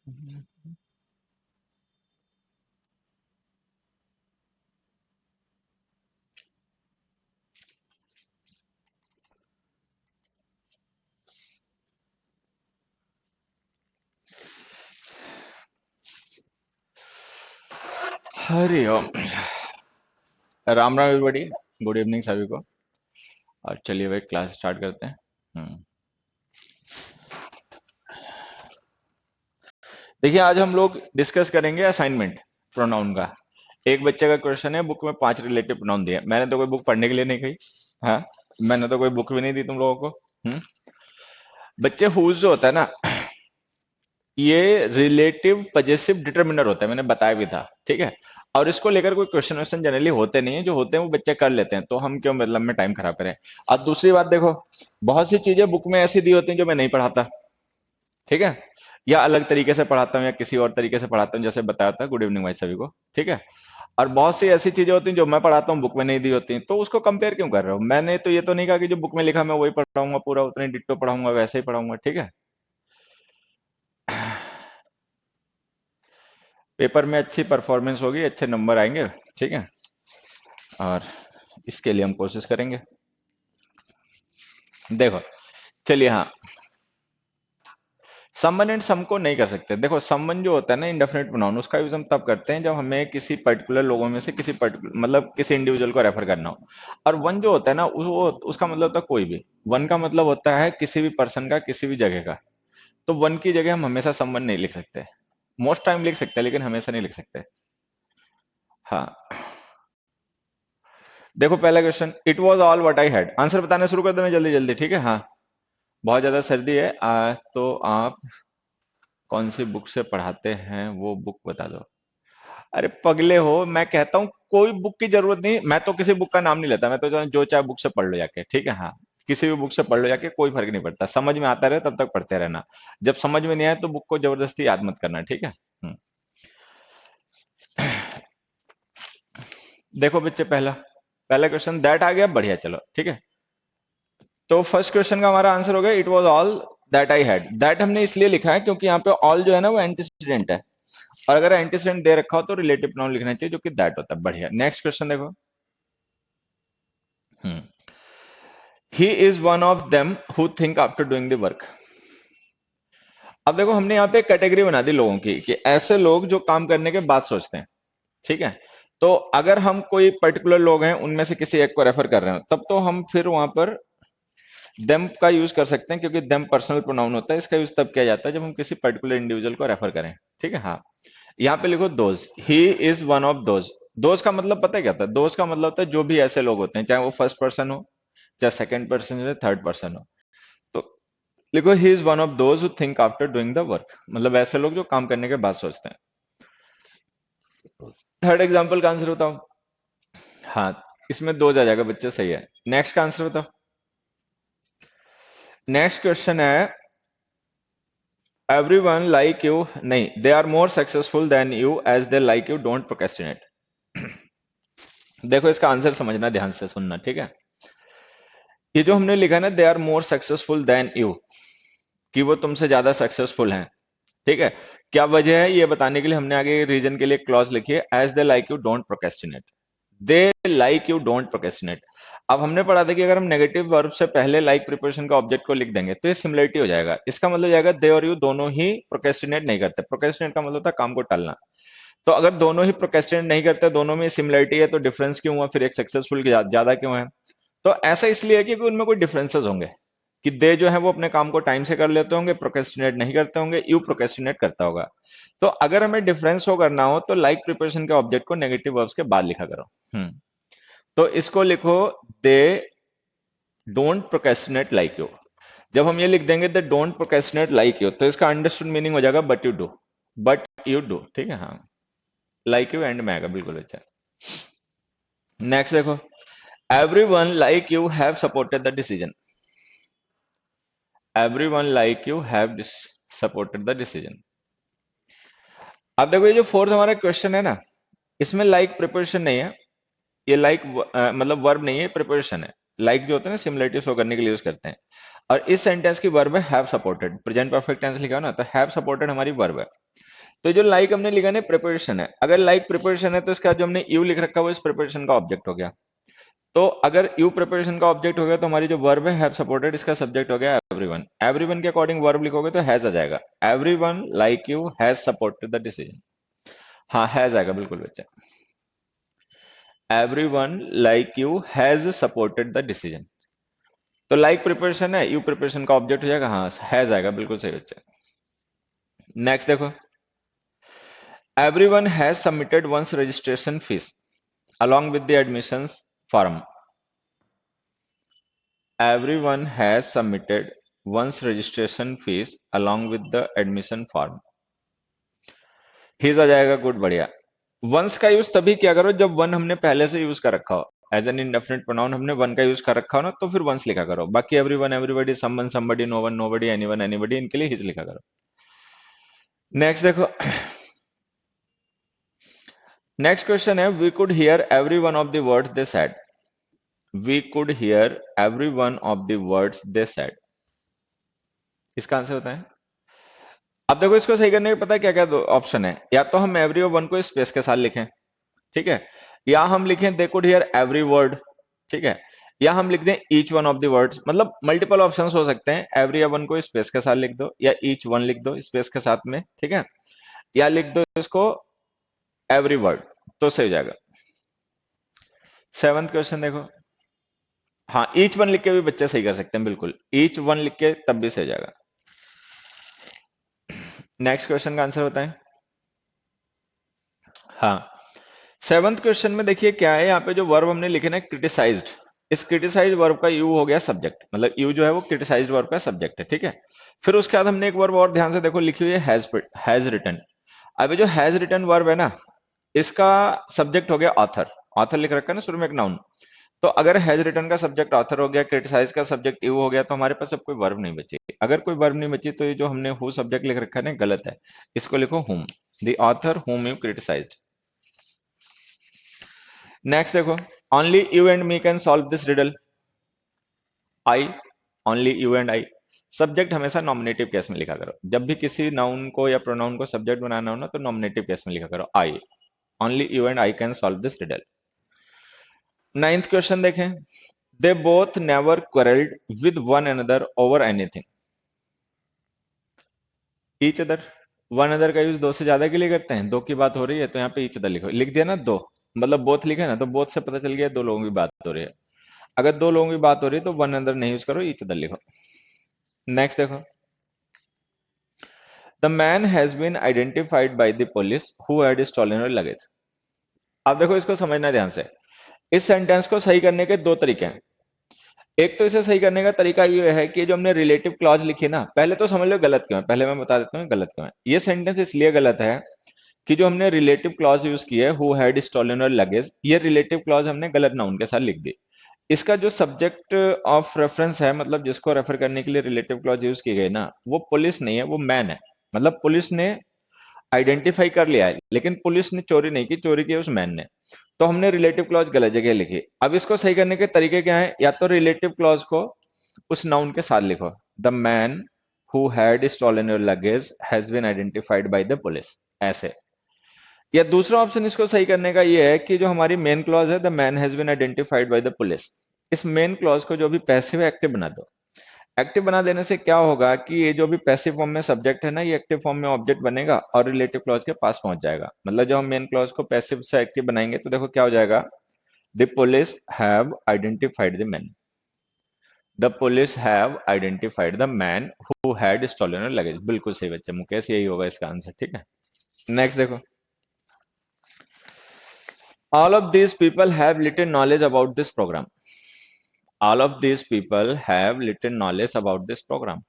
Hari Om. Ram Ram everybody. Good evening सभी को। और चलिए भाई क्लास स्टार्ट करते हैं। देखिए आज हम लोग डिस्कस करेंगे असाइनमेंट प्रोनाउन का। एक बच्चे का क्वेश्चन है, बुक में 5 रिलेटिव प्रोनाउन दिए। मैंने तो कोई बुक पढ़ने के लिए नहीं कही। हाँ, मैंने तो कोई बुक भी नहीं दी तुम लोगों को। बच्चे हुज जो होता है ना, ये रिलेटिव पजेसिव डिटरमिनर होता है, मैंने बताया भी था। ठीक है। और इसको लेकर कोई क्वेश्चन क्वेश्चन जनरली होते नहीं है, जो होते हैं वो बच्चे कर लेते हैं, तो हम क्यों मतलब में टाइम खराब करें। और दूसरी बात देखो, बहुत सी चीजें बुक में ऐसी दी होती हैं जो मैं नहीं पढ़ाता। ठीक है। या अलग तरीके से पढ़ाता हूँ या किसी और तरीके से पढ़ाता हूँ, जैसे बताया था। गुड इवनिंग भाई सभी को। ठीक है। और बहुत सी ऐसी चीजें होती हैं जो मैं पढ़ाता हूँ बुक में नहीं दी होती हैं, तो उसको कंपेयर क्यों कर रहे हो। मैंने तो ये तो नहीं कहा कि जो बुक में लिखा मैं वही पढ़ाऊंगा, पूरा उतने डिट्टो पढ़ाऊंगा, वैसे ही पढ़ाऊंगा। ठीक है। पेपर में अच्छी परफॉर्मेंस होगी, अच्छे नंबर आएंगे। ठीक है। और इसके लिए हम कोशिश करेंगे। देखो, चलिए। हाँ, समवन एंड सम को नहीं कर सकते। देखो, समवन जो होता है ना इंडेफिनिट प्रोनाउन, उसका यूज हम तब करते हैं जब हमें किसी पर्टिकुलर लोगों में से किसी पर्टिकुलर मतलब किसी इंडिविजुअल को रेफर करना हो। और वन जो होता है ना, वो उसका मतलब होता है कोई भी। वन का मतलब होता है किसी भी पर्सन का, किसी भी जगह का। तो वन की जगह हम हमेशा समवन नहीं लिख सकते। मोस्ट टाइम लिख सकते हैं, लेकिन हमेशा नहीं लिख सकते। हाँ। देखो पहला question, it was all what I had. Answer बताना शुरू कर दे मैं जल्दी जल्दी। ठीक है। हाँ, बहुत ज्यादा सर्दी है। तो आप कौन सी बुक से पढ़ाते हैं वो बुक बता दो। अरे पगले हो, मैं कहता हूँ कोई बुक की जरूरत नहीं। मैं तो किसी बुक का नाम नहीं लेता, मैं तो जो चाहे बुक से पढ़ लो जाके। ठीक है। हाँ, किसी भी बुक से पढ़ लो जाके, कोई फर्क नहीं पड़ता। समझ में आता रहे तब तक पढ़ते रहना। जब समझ में नहीं आए तो बुक को जबरदस्ती याद मत करना। ठीक है। देखो बच्चे, पहला पहला क्वेश्चन दैट आ गया, बढ़िया। चलो ठीक है। तो फर्स्ट क्वेश्चन का हमारा आंसर हो गया, it was all that I had. That हमने इसलिए लिखा है क्योंकि यहाँ पे ऑल जो है ना वो एंटीसीडेंट है। और अगर एंटीसीडेंट दे रखा हो तो रिलेटिव प्रोनाउन लिखना चाहिए, जो कि दैट होता है। बढ़िया। नेक्स्ट क्वेश्चन देखो। He is one of them who think after doing the work. अब देखो, हमने यहाँ पे कैटेगरी बना दी लोगों की, कि ऐसे लोग जो काम करने के बाद सोचते हैं। ठीक है। तो अगर हम कोई पर्टिकुलर लोग हैं, उनमें से किसी एक को रेफर कर रहे हो, तब तो हम फिर वहां पर देम का यूज कर सकते हैं, क्योंकि देम पर्सनल प्रोनाउन होता है। इसका यूज तब किया जाता है जब हम किसी पर्टिकुलर इंडिविजुअल को रेफर करें। ठीक है। हाँ, यहाँ पे लिखो those, he is one of those. Those का मतलब पता है क्या होता है? दोज का मतलब होता है जो भी ऐसे लोग होते हैं, चाहे वो फर्स्ट पर्सन हो, चाहे सेकंड पर्सन हो, थर्ड पर्सन हो। तो लिखो, he is one of those who think after doing the work. मतलब ऐसे लोग जो काम करने के बाद सोचते हैं। थर्ड एग्जाम्पल का आंसर बताओ। हाँ, इसमें दो आ जाएगा बच्चे, सही है। नेक्स्ट का आंसर बताओ। नेक्स्ट क्वेश्चन है, एवरी वन लाइक यू, नहीं, they are more successful than you as they like you, don't procrastinate. देखो, इसका आंसर समझना, ध्यान से सुनना। ठीक है। ये जो हमने लिखा है ना, they are more successful than you, कि वो तुमसे ज्यादा सक्सेसफुल हैं। ठीक है। क्या वजह है ये बताने के लिए हमने आगे रीजन के लिए क्लॉज लिखी है, as they like you don't procrastinate. They like you don't procrastinate. अब हमने पढ़ा था कि अगर हम नेगेटिव वर्ब से पहले लाइक प्रिपोजिशन का ऑब्जेक्ट को लिख देंगे तो ये सिमिलरिटी हो जाएगा। इसका मतलब जाएगा दे और यू दोनों ही प्रोक्रेस्टिनेट नहीं करते। प्रोक्रेस्टिनेट का मतलब होता है काम को टालना। तो अगर दोनों ही प्रोक्रेस्टिनेट नहीं करते, दोनों में सिमिलरिटी है, तो डिफरेंस क्यों हुआ? फिर एक सक्सेसफुल ज्यादा क्यों है? तो ऐसा इसलिए है क्योंकि उनमें कोई डिफरेंसेस होंगे। कि दे जो है वो अपने काम को टाइम से कर लेते होंगे, प्रोक्रेस्टिनेट नहीं करते होंगे, यू प्रोक्रेस्टिनेट करता होगा। तो अगर हमें डिफरेंस शो करना हो तो लाइक प्रिपोजिशन के ऑब्जेक्ट को नेगेटिव वर्ब्स के बाद लिखा करो। तो इसको लिखो, they don't procrastinate like you. जब हम ये लिख देंगे they don't procrastinate like you, तो इसका अंडरस्टूड मीनिंग हो जाएगा but you do. But you do. ठीक है। हाँ, लाइक यू एंड में आएगा, बिल्कुल अच्छा। नेक्स्ट देखो, every one like you have supported the decision. Every one like you have supported the decision. अब देखो, ये जो फोर्थ हमारा क्वेश्चन है ना, इसमें लाइक प्रिपोजिशन नहीं है। ये लाइक मतलब वर्ब नहीं है, प्रिपोजिशन है। लाइक जो होता है ना, सिमिलरिटी शो करने के लिए यूज करते हैं। और इस सेंटेंस की वर्ब है have supported. Present perfect tense लिखा हो ना, तो हैव सपोर्टेड हमारी वर्ब है। तो जो लाइक हमने लिखा ना प्रिपरेशन है, अगर लाइक प्रिपरेशन है तो इसका जो हमने यू लिख रखा है वो इस प्रिपरेशन का ऑब्जेक्ट हो गया। तो अगर यू प्रिपरेशन का ऑब्जेक्ट हो गया तो हमारी जो वर्ब है हैव सपोर्टेड, इसका सब्जेक्ट हो गया एवरीवन। एवरीवन के अकॉर्डिंग वर्ब लिखोगे तो हैज आ जाएगा। Everyone like you has supported the decision. हाँ हैज आएगा बिल्कुल बच्चा। Everyone like you has supported the decision. तो लाइक प्रिपरेशन है, यू प्रिपरेशन का ऑब्जेक्ट हो जाएगा, हाँ हैज आएगा, बिल्कुल सही बच्चा। नेक्स्ट देखो, everyone has submitted one's registration fees along with the admissions form. Everyone has submitted one's registration fees along with the admission form. His आ जाएगा, गुड बढ़िया। वंस का यूज तभी क्या करो जब वन हमने पहले से यूज कर रखा हो। एज एन इंडेफिनिट प्रोनाउन हमने वन का यूज कर रखा हो ना, तो फिर वंस लिखा करो। बाकी everyone, everybody, someone, somebody, no one, nobody, anyone, anybody, इनके लिए हिज लिखा करो। नेक्स्ट देखो, नेक्स्ट क्वेश्चन है, we could hear every one of the words they said. We could hear every one of the words they said. इसका answer होता है, अब देखो इसको सही करने के पता है क्या क्या दो ऑप्शन है। या तो हम एवरी और वन को स्पेस के साथ लिखें, ठीक है, या हम लिखें they could hear every word, ठीक है, या हम लिख दें each one of the words. मतलब मल्टीपल ऑप्शंस हो सकते हैं। एवरी या वन को स्पेस के साथ लिख दो, या ईच वन लिख दो स्पेस के साथ में, ठीक है, या लिख दो इसको एवरी वर्ड, तो सही हो जाएगा। सेवंथ क्वेश्चन देखो, हाँ ईच वन लिख के भी बच्चे सही कर सकते हैं, बिल्कुल ईच वन लिख के तब भी सही हो जाएगा। नेक्स्ट क्वेश्चन का आंसर होता है, हाँ सेवंथ क्वेश्चन में देखिए क्या है, यहाँ पे जो वर्ब हमने लिखे ना क्रिटिसाइज्ड, इस क्रिटिसाइज वर्ब का यू हो गया सब्जेक्ट, मतलब यू जो है वो क्रिटिसाइज्ड वर्ब का सब्जेक्ट है, ठीक है। फिर उसके बाद हमने एक वर्ब और ध्यान से देखो लिखी हुई है हैज रिटन। अभी जो हैज रिटन वर्ब है ना, इसका सब्जेक्ट हो गया ऑथर। ऑथर लिख रखा है ना शुरू में एक नाउन। तो अगर हैज रिटन का सब्जेक्ट ऑथर हो गया, क्रिटिसाइज का सब्जेक्ट यू हो गया, तो हमारे पास अब कोई वर्ब नहीं बची। अगर कोई वर्ब नहीं बची तो ये जो हमने हु सब्जेक्ट लिख रखा है ना गलत है, इसको लिखो whom, the author whom you criticised. Next देखो, only you and me can solve this riddle. I, only you and I, subject हमेशा नॉमिनेटिव केस में लिखा करो। जब भी किसी नाउन को या प्रोनाउन को सब्जेक्ट बनाना हो ना, तो नॉमिनेटिव केस में लिखा करो I, only you and I can solve this riddle. Ninth question देखें, they both never quarrelled with one another over anything. Each other, one other का यूज दो से ज्यादा के लिए करते हैं, दो की बात हो रही है तो यहाँ पे ईच अदर लिखो, लिख दिया ना दो, मतलब बोथ लिखे ना, तो बोथ से पता चल गया दो लोगों की बात हो रही है। अगर दो लोगों की बात हो रही है तो वन अदर नहीं यूज करो, ईच अदर लिखो। नेक्स्ट देखो, the man has been identified by the police who had stolen your luggage. अब देखो इसको समझना ध्यान से, इस सेंटेंस को सही करने के दो तरीके हैं। एक तो इसे सही करने का तरीका ये है कि जो हमने रिलेटिव क्लॉज लिखी ना, पहले तो समझ लो गलत क्यों है, पहले मैं बता देता हूँ गलत क्यों है। ये सेंटेंस इसलिए गलत है कि जो हमने रिलेटिव क्लॉज यूज की है who had stolen your luggage, ये रिलेटिव क्लॉज हमने गलत नाउन के साथ लिख दी। इसका जो सब्जेक्ट ऑफ रेफरेंस है, मतलब जिसको रेफर करने के लिए रिलेटिव क्लॉज यूज की गई ना, वो पुलिस नहीं है, वो मैन है। मतलब पुलिस ने आइडेंटिफाई कर लिया है, लेकिन पुलिस ने चोरी नहीं की, चोरी की उस मैन ने। तो हमने रिलेटिव क्लॉज गलत जगह लिखी। अब इसको सही करने के तरीके क्या है, या तो रिलेटिव क्लॉज को उस नाउन के साथ लिखो, the man who had stolen your luggage has been identified by the police, ऐसे। या दूसरा ऑप्शन इसको सही करने का ये है कि जो हमारी मेन क्लॉज है the man has been identified by the police, इस मेन क्लॉज को जो भी पैसिव एक्टिव बना दो। एक्टिव बना देने से क्या होगा कि ये जो भी पैसिव फॉर्म में सब्जेक्ट है ना, ये एक्टिव फॉर्म में ऑब्जेक्ट बनेगा और रिलेटिव क्लॉज के पास पहुंच जाएगा। मतलब जब हम मेन क्लॉज को पैसिव से एक्टिव बनाएंगे तो देखो क्या हो जाएगा, the police have identified the man, the police have identified the man who had stolen your luggage. बिल्कुल सही बच्चे मुकेश, यही होगा इसका आंसर, ठीक है। नेक्स्ट देखो, all of these people have little knowledge about this programme. All of these people have little knowledge about this programme.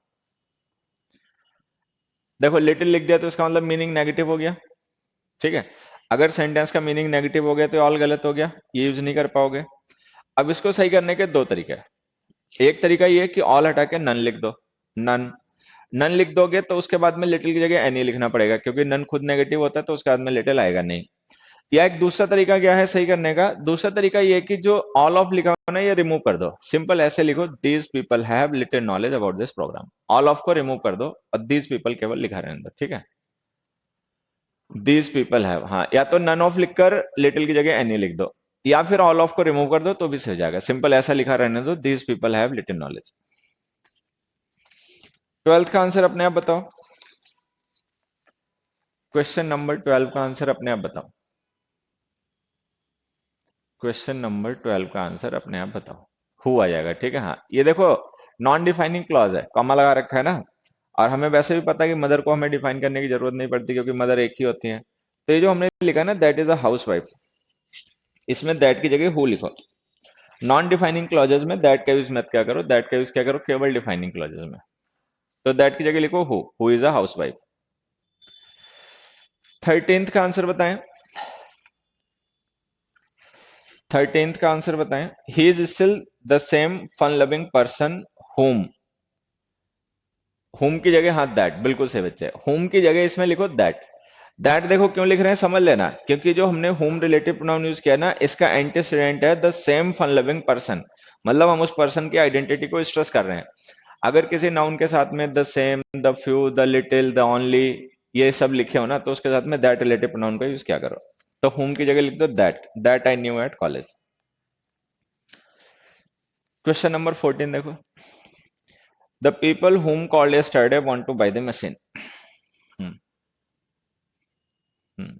देखो लिटिल लिख दिया तो इसका मतलब मीनिंग नेगेटिव हो गया, ठीक है। अगर सेंटेंस का मीनिंग नेगेटिव हो गया तो ऑल गलत हो गया, ये यूज नहीं कर पाओगे। अब इसको सही करने के दो तरीके हैं। एक तरीका ये है कि ऑल हटा के नन लिख दो, नन। नन लिख दोगे तो उसके बाद में लिटिल की जगह एनी लिखना पड़ेगा, क्योंकि नन खुद नेगेटिव होता है तो उसके बाद में लिटिल आएगा नहीं। या एक दूसरा तरीका क्या है सही करने का, दूसरा तरीका ये है कि जो ऑल ऑफ लिखा हो ना ये रिमूव कर दो। सिंपल ऐसे लिखो, these people have little knowledge about this programme. All of को रिमूव कर दो और दीज पीपल केवल लिखा रहने दो, ठीक है। दीज पीपल हैव, हाँ, या तो नन ऑफ लिखकर लिटिल की जगह एनी लिख दो, या फिर ऑल ऑफ को रिमूव कर दो तो भी सही हो जाएगा। सिंपल ऐसा लिखा रहने दो, these people have little knowledge. Twelfth का आंसर अपने आप बताओ। क्वेश्चन नंबर 12 का आंसर अपने आप बताओ। क्वेश्चन नंबर 12 का आंसर अपने आप बताओ। हु आ जाएगा, ठीक है। हाँ, ये देखो नॉन डिफाइनिंग क्लॉज है, कॉमा लगा रखा है ना। और हमें वैसे भी पता है कि मदर को हमें डिफाइन करने की जरूरत नहीं पड़ती क्योंकि मदर एक ही होती है। तो ये जो हमने लिखा ना that is a house wife, इसमें दैट की जगह हु लिखो। नॉन डिफाइनिंग क्लॉजेज में दैट का यूज मत क्या करो, दैट का यूज क्या करो केवल डिफाइनिंग क्लॉजेज में। तो दैट की जगह लिखो who is a housewife. 13th का आंसर बताएं। 13th का आंसर बताएं। He is still the same fun loving person home. Home की जगह, हाँ, दैट बिल्कुल सही बच्चे। होम की जगह इसमें लिखो दैट। दैट देखो क्यों लिख रहे हैं समझ लेना, क्योंकि जो हमने होम रिलेटिव प्रोनाउन यूज किया ना, इसका एंटीसीडेंट है the same fun loving person. मतलब हम उस पर्सन की आइडेंटिटी को स्ट्रेस कर रहे हैं। अगर किसी नाउन के साथ में the same, the few, the little, the only, ये सब लिखे हो ना, तो उसके साथ में दैट रिलेटिव प्रोनाउन का यूज क्या करो। तो होम की जगह लिख दो that, that I knew at college. Question number 14 देखो। The people whom called yesterday want to buy the machine। Hmm, hmm.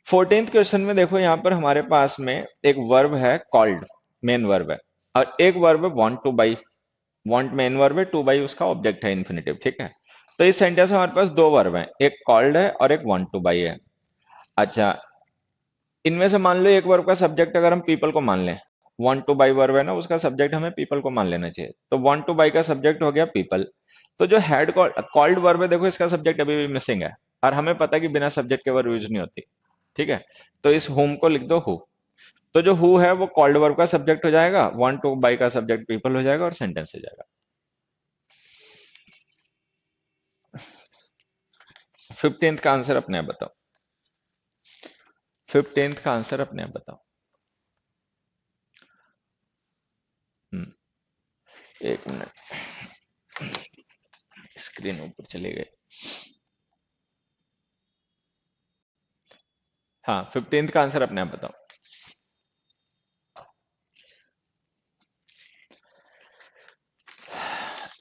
14th question में देखो, यहां पर हमारे पास में एक वर्ब है कॉल्ड, मेन वर्ब है, और एक वर्ब है want two by. Want main verb है, टू बाई उसका ऑब्जेक्ट है इन्फिनेटिव, ठीक है। तो इस सेंटेंस में हमारे पास दो वर्ब हैं, एक कॉल्ड है और एक वांट टू बाई है। अच्छा, इनमें से मान लो एक वर्ब का सब्जेक्ट अगर हम पीपल को मान लें, वांट टू बाई वर्ब है ना, उसका सब्जेक्ट हमें पीपल को मान लेना चाहिए। तो वांट टू बाई का सब्जेक्ट हो गया पीपल। तो जो हेड कॉल्ड वर्ब है देखो, इसका सब्जेक्ट अभी भी मिसिंग है, और हमें पता है कि बिना सब्जेक्ट के वर्ब यूज नहीं होती, ठीक है। तो इस होम को लिख दो हु। तो जो हु है वो कॉल्ड वर्ब का सब्जेक्ट हो जाएगा, वांट टू बाई का सब्जेक्ट पीपल हो जाएगा, और सेंटेंस हो जाएगा। 15th का आंसर अपने आप बताओ। 15th का आंसर अपने आप बताओ। हम्म, एक मिनट, स्क्रीन ऊपर चली गई। हाँ, 15th का आंसर अपने आप बताओ।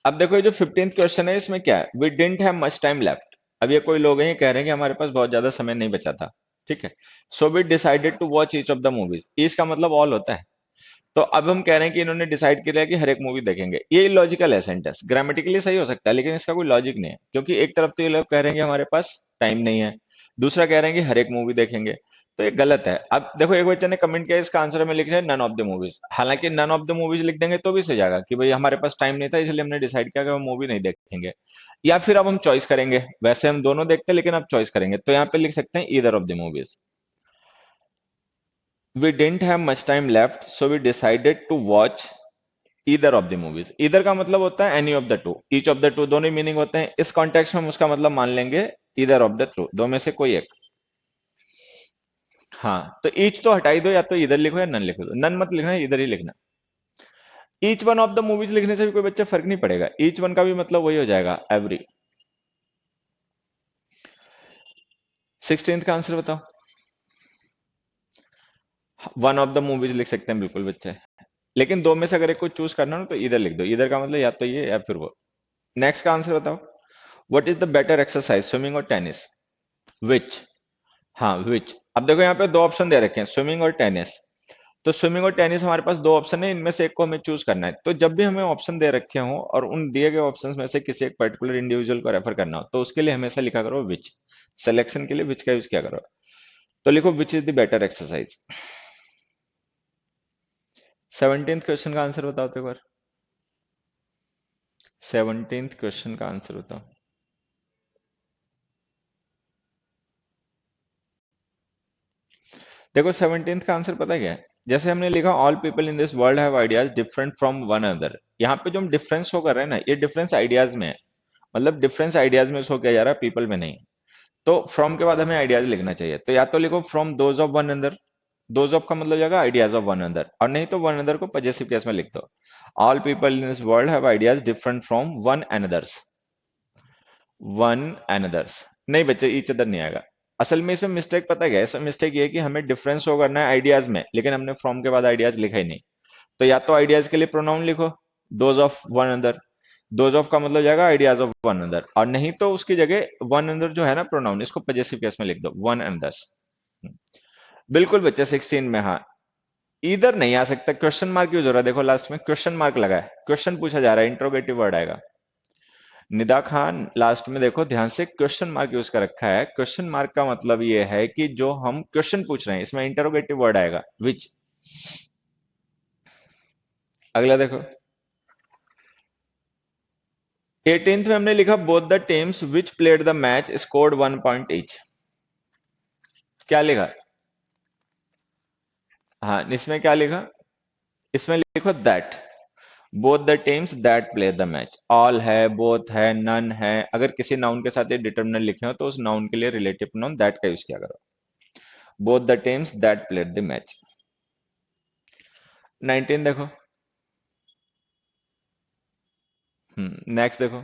अब देखो ये जो 15th क्वेश्चन है, इसमें क्या है, we didn't have much time left. अब ये कोई लोग हैं, ये कह रहे हैं कि हमारे पास बहुत ज्यादा समय नहीं बचा था, ठीक है। So we decided to watch each of the movies. Each का मतलब ऑल होता है। तो अब हम कह रहे हैं कि इन्होंने डिसाइड किया है कि हर एक मूवी देखेंगे। ये इलॉजिकल है सेंटेंस, ग्रामेटिकली सही हो सकता है लेकिन इसका कोई लॉजिक नहीं है, क्योंकि एक तरफ तो ये लोग कह रहे हैं कि हमारे पास टाइम नहीं है, दूसरा कह रहे हैं कि हर एक मूवी देखेंगे। तो ये गलत है। अब देखो एक बच्चे ने कमेंट किया, इसका आंसर में लिख रहे हैं नन ऑफ द मूवीज। हालांकि नन ऑफ द मूवीज लिख देंगे तो भी सही जाएगा कि भाई हमारे पास टाइम नहीं था इसलिए हमने डिसाइड किया कि हम मूवी नहीं देखेंगे। या फिर अब हम चॉइस करेंगे, वैसे हम दोनों देखते हैं लेकिन अब चॉइस करेंगे, तो यहाँ पे लिख सकते हैं either of the movies. We didn't have much time left, so we decided to watch either of the movies. Either का मतलब होता है any of the to, each of the to, दोनों ही मीनिंग होते हैं। इस कॉन्टेक्स्ट में हम उसका मतलब मान लेंगे ईदर ऑफ द टू, दो में से कोई एक। हाँ, तो ईच तो हटाई दो, या तो इधर लिखो या नन लिखो, नन मत लिखना, इधर ही लिखना। Each one of the movies लिखने से भी कोई बच्चा फर्क नहीं पड़ेगा, ईच वन का भी मतलब वही हो जाएगा, एवरी। 16th का आंसर बताओ। वन ऑफ द मूवीज लिख सकते हैं बिल्कुल बच्चे, लेकिन दो में से अगर एक को चूज करना हो तो इधर लिख दो, इधर का मतलब या तो ये या फिर वो। नेक्स्ट का आंसर बताओ। What is the better exercise, swimming और टेनिस। विच, हाँ विच। अब देखो यहाँ पे दो ऑप्शन दे रखे हैं, स्विमिंग और टेनिस। तो स्विमिंग और टेनिस हमारे पास दो ऑप्शन है, इनमें से एक को हमें चूज करना है। तो जब भी हमें ऑप्शन दे रखे हो और उन दिए गए ऑप्शन में से किसी एक पर्टिकुलर इंडिविजुअल को रेफर करना हो, तो उसके लिए हमेशा लिखा करो विच। सिलेक्शन के लिए विच का यूज किया करो। तो लिखो विच is the better exercise. 17th question का आंसर बताओ तो एक बार। 17th क्वेश्चन का आंसर बताओ। देखो 17th का आंसर पता है क्या है, जैसे हमने लिखा all people in this world have ideas different from one other. यहाँ पे जो हम डिफरेंस शो कर रहे हैं ना, ये डिफरेंस आइडियाज में है। मतलब डिफरेंस आइडियाज में शो किया जा रहा है, पीपल में नहीं। तो फ्रॉम के बाद हमें आइडियाज लिखना चाहिए, तो या तो लिखो from those of one another. Those of का मतलब जाएगा आइडियाज ऑफ वन अनदर, और नहीं तो वन अनदर को पजेसिव केस में लिख दो। All people in this world have ideas different from one another's. One another's, नहीं बच्चे, ईच अदर नहीं आएगा। असल में इसमें मिस्टेक पता क्या है, इसमें मिस्टेक ये है कि हमें डिफरेंस शो करना है आइडियाज में, लेकिन हमने फ्रॉम के बाद आइडियाज लिखा ही नहीं। तो या तो आइडियाज के लिए प्रोनाउन लिखो, those of one another, those of का मतलब जाएगा आइडियाज ऑफ वन अनदर, और नहीं तो उसकी जगह वन अनदर जो है ना प्रोनाउन, इसको पजेसिव केस में लिख दो, वन अनदर्स। बिल्कुल बच्चे 16 में, हाँ। इधर नहीं आ सकता, क्वेश्चन मार्क यूज हो रहा है, देखो लास्ट में क्वेश्चन मार्क लगा है, क्वेश्चन पूछा जा रहा है, इंट्रोगेटिव वर्ड आएगा। निदा खान लास्ट में देखो ध्यान से, क्वेश्चन मार्क यूज कर रखा है। क्वेश्चन मार्क का मतलब ये है कि जो हम क्वेश्चन पूछ रहे हैं, इसमें इंटरोगेटिव वर्ड आएगा, विच। अगला देखो, 18th में हमने लिखा both the teams which played the match scored 1 point each. क्या लिखा? हाँ, इसमें क्या लिखा? इसमें लिखो that, both the teams that play the match. All है, बोथ है, नन है, अगर किसी नाउन के साथ ये डिटर्मिनर लिखे हो तो उस नाउन के लिए रिलेटिव नाउन दैट का यूज किया करो। Both the teams that played the match. 19 देखो, नेक्स्ट देखो,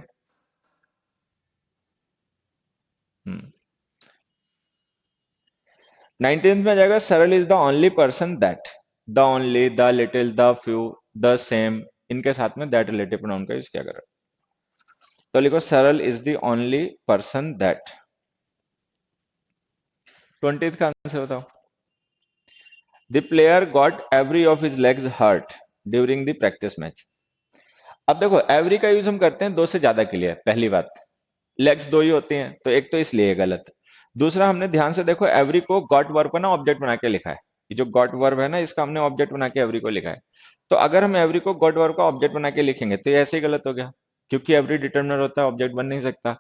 19th में आ जाएगा Saral is the only person that. The only, the little, the few, the same, इनके साथ में दैट रिलेटिव प्रोनाउन का यूज किया करो। तो लिखो Saral is the only person that. 20th का आंसर बताओ। The player got every of his legs hurt during the practice match. अब देखो एवरी का यूज हम करते हैं दो से ज्यादा के लिए, पहली बात, लेग्स दो ही होती हैं, तो एक तो इसलिए गलत। दूसरा, हमने ध्यान से देखो एवरी को गॉट वर्ब का ना ऑब्जेक्ट बना के लिखा है। ये जो गॉट वर्ब है ना, इसका हमने ऑब्जेक्ट बना के एवरी को लिखा है। तो अगर हम एवरी को गॉट वर्ब का ऑब्जेक्ट बना के लिखेंगे तो ये ऐसे ही गलत हो गया, क्योंकि एवरी डिटर्मिनर होता है, ऑब्जेक्ट बन नहीं सकता।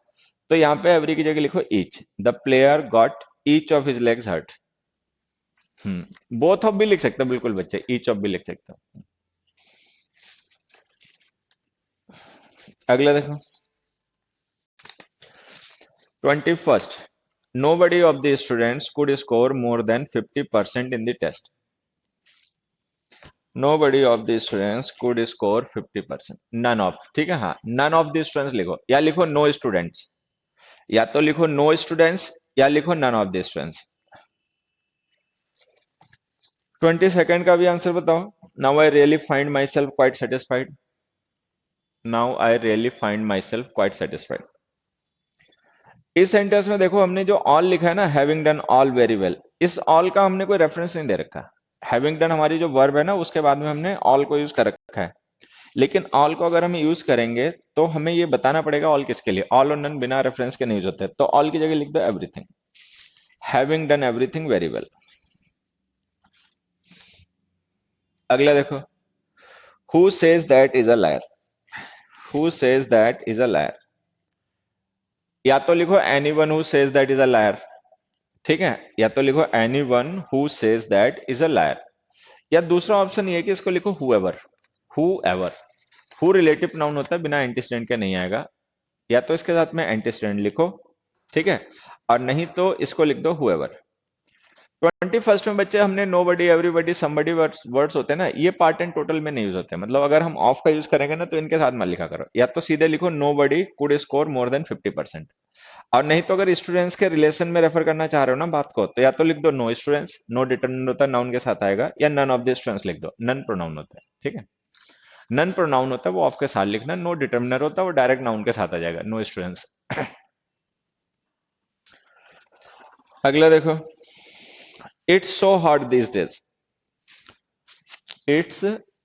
तो यहाँ पे एवरी की जगह लिखो each. The player got each of his legs hurt. Both of भी लिख सकते हो, बिल्कुल बच्चे, ईच ऑफ भी लिख सकते हो। अगला देखो, 21st, nobody of the students could score more than 50% in the test. Nobody of the students could score 50%, none of, ठीक है, हाँ, none of the students लिखो, या लिखो no students, या तो लिखो no students या लिखो none of the students। 22nd का भी आंसर बताओ। Now I really find myself quite satisfied। Now I really find myself quite satisfied। इस सेंटेंस में देखो हमने जो ऑल लिखा है ना, having done all very well, इस ऑल का हमने कोई रेफरेंस नहीं दे रखा। हैविंग डन हमारी जो वर्ब है ना, उसके बाद में हमने ऑल को यूज कर रखा है। लेकिन ऑल को अगर हम यूज करेंगे तो हमें ये बताना पड़ेगा ऑल किसके लिए। ऑल और नन बिना रेफरेंस के नहीं यूज होते, तो ऑल की जगह लिख दो everything, having done everything very well. अगला देखो, who says that is a liar. Who says that is a liar, या तो लिखो anyone who says that is a liar, ठीक है, या तो लिखो anyone who says that is a liar, या दूसरा ऑप्शन ये है कि इसको लिखो whoever. Whoever, who relative noun होता है, बिना एंटीस्टेंट के नहीं आएगा, या तो इसके साथ में एंटीस्टेंट लिखो, ठीक है, और नहीं तो इसको लिख दो हुएवर। 21st में बच्चे हमने नो बडी, एवरीबडी, समबडी वर्ड्स होते हैं ना, ये पार्ट एंड टोटल में नहीं यूज होते, मतलब अगर हम ऑफ का यूज करेंगे ना तो इनके साथ मत लिखा करो, या तो सीधे लिखो nobody could score more than 50%, और नहीं तो अगर स्टूडेंट्स के रिलेशन में रेफर करना चाह रहे हो ना बात को, तो या तो लिख दो नो स्टूडेंट्स, नो डिटरमिनेंट होता है, नाउन के साथ आएगा, या नन ऑफ द स्टूडेंट्स लिख दो, नन प्रोनाउन होता है, ठीक है। नन प्रोनाउन होता है वो ऑफ के साथ लिखना, नो डिटरमिनर होता है वो डायरेक्ट नाउन के साथ आ जाएगा, नो स्टूडेंट्स। अगला देखो, it's so hot this days. It's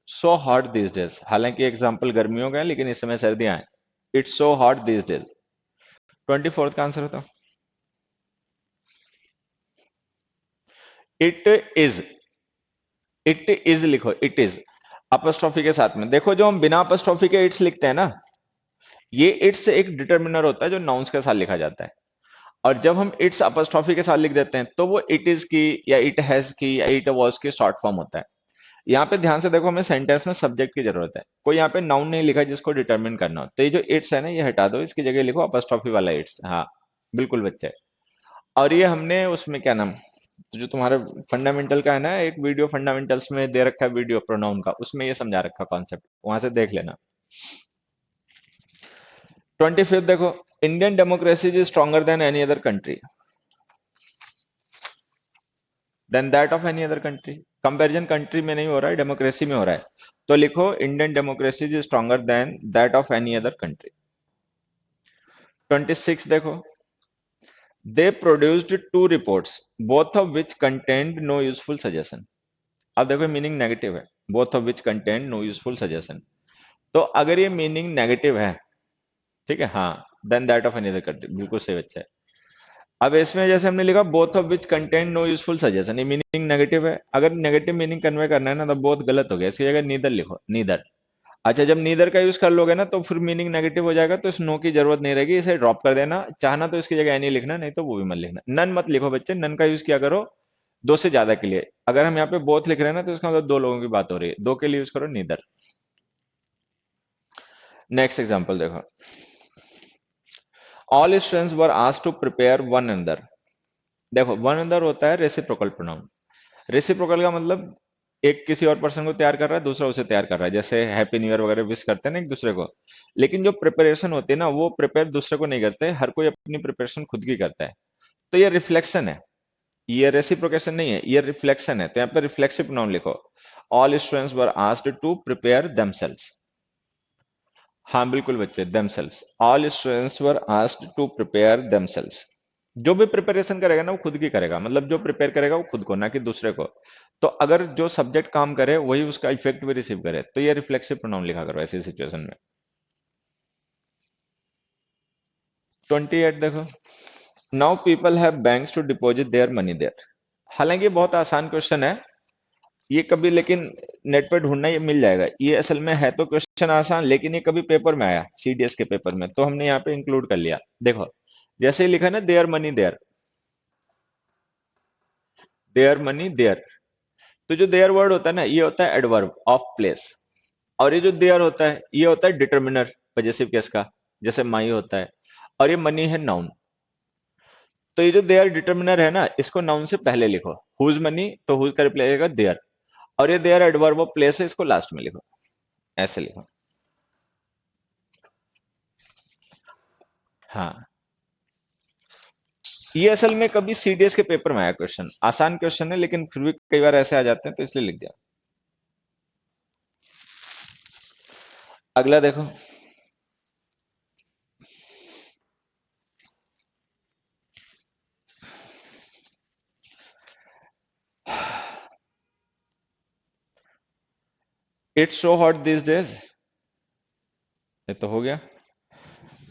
so hot this days, हालांकि एग्जाम्पल गर्मियों का है लेकिन इस समय सर्दियां हैं। It's so hot this days. 24th का आंसर होता, इट इज। इट इज लिखो, इट इज अपस्ट्रॉफी के साथ में। देखो जो हम बिना अपस्ट्रॉफी के इट्स लिखते हैं ना, ये इट्स एक डिटर्मिनर होता है जो नाउन्स के साथ लिखा जाता है, और जब हम इट्स अपस्ट्रॉफी के साथ लिख देते हैं तो वो इट इज की या इट हैज की या इट वॉज की शॉर्ट फॉर्म होता है। यहाँ पे ध्यान से देखो, हमें सेंटेंस में सब्जेक्ट की जरूरत है, कोई यहाँ पे नाउन नहीं लिखा जिसको डिटरमिन करना हो, तो ये जो इट्स है ना ये हटा दो, इसकी जगह लिखो अपस्ट्रॉफी वाला इट्स। हाँ बिल्कुल बच्चे, और ये हमने उसमें क्या नाम, तो जो तुम्हारे फंडामेंटल का है ना, एक वीडियो फंडामेंटल्स में दे रखा है वीडियो प्रोनाउन का, उसमें ये समझा रखा कॉन्सेप्ट, वहां से देख लेना। 25th देखो, Indian democracy is stronger than any other country, than that of any other country. Comparison country में नहीं हो रहा है, डेमोक्रेसी में हो रहा है। तो लिखो Indian democracy is stronger than that of any other country. 26 देखो, they produced two reports both of which contained no useful suggestion. अब देखो मीनिंग नेगेटिव है, both of which contained no useful suggestion. तो अगर ये मीनिंग नेगेटिव है, ठीक है, हाँ, than that of any other country, बिल्कुल सही बच्चा है। अब इसमें जैसे हमने लिखा both of which content no useful suggestion, ये मीनिंग नेगेटिव है। अगर नेगेटिव मीनिंग कन्वे करना है ना तो बहुत गलत हो गया, इसकी जगह नीदर लिखो, नीदर। अच्छा, जब नीदर का यूज कर लोगे ना तो फिर मीनिंग नेगेटिव हो जाएगा, तो इस नो की जरूरत नहीं रहेगी, इसे ड्रॉप कर देना। चाहना तो इसकी जगह एनी लिखना, नहीं तो वो भी मत लिखना। नन मत लिखो बच्चे, नन का यूज किया करो दो से ज्यादा के लिए। अगर हम यहाँ पे बोथ लिख रहे हैं ना तो इसका मतलब दो लोगों की बात हो रही है, दो के लिए यूज करो नीदर। नेक्स्ट एग्जाम्पल देखो, all students were asked to prepare one another. देखो वन अनदर होता है रेसिप्रोकल प्रोनाउन। रेसिप्रोकल का मतलब एक किसी और पर्सन को तैयार कर रहा है, दूसरा उसे तैयार कर रहा है, जैसे हैप्पी न्यू ईयर वगैरह विश करते हैं ना एक दूसरे को। लेकिन जो प्रिपरेशन होती है ना, वो प्रिपेयर दूसरे को नहीं करते, हर कोई अपनी प्रिपरेशन खुद की करता है। तो ये रिफ्लेक्शन है, ये रेसिप्रोकेशन नहीं है, ये रिफ्लेक्शन है। तो यहाँ पे रिफ्लेक्सिव प्रोनाउन लिखो, all students were asked to prepare themselves. हाँ बिल्कुल बच्चे, themselves, all students were asked to prepare themselves. जो भी प्रिपरेशन करेगा ना वो खुद की करेगा, मतलब जो प्रिपेयर करेगा वो खुद को, ना कि दूसरे को। तो अगर जो सब्जेक्ट काम करे वही उसका इफेक्ट भी रिसीव करे, तो ये रिफ्लेक्सिव प्रोनाउन लिखा करो ऐसी सिचुएशन में। 28 देखो, now people have banks to deposit their money there. हालांकि ये बहुत आसान क्वेश्चन है, ये कभी लेकिन नेट पे ढूंढना, ये मिल जाएगा। ये असल में है तो क्वेश्चन आसान, लेकिन ये कभी पेपर में आया, सीडीएस के पेपर में, तो हमने यहाँ पे इंक्लूड कर लिया। देखो जैसे ही लिखा ना their money there, their money there, तो जो देयर वर्ड होता है ना, ये होता है एडवर्ब ऑफ प्लेस। और ये जो देयर होता है ये होता है डिटर्मिनर पजेसिव केस का, जैसे माई होता है। और ये मनी है नाउन। तो ये जो देयर डिटर्मिनर है ना, इसको नाउन से पहले लिखो, हुज मनी, तो हुज का रिप्लाई आएगा देयर। और ये देयर एडवर्ब ऑफ प्लेस है, इसको लास्ट में लिखो, ऐसे लिखो। हाँ, ये असल में कभी सीडीएस के पेपर में आया क्वेश्चन, आसान क्वेश्चन है लेकिन फिर भी कई बार ऐसे आ जाते हैं, तो इसलिए लिख दिया। अगला देखो, it's so hot this days, ये तो हो गया।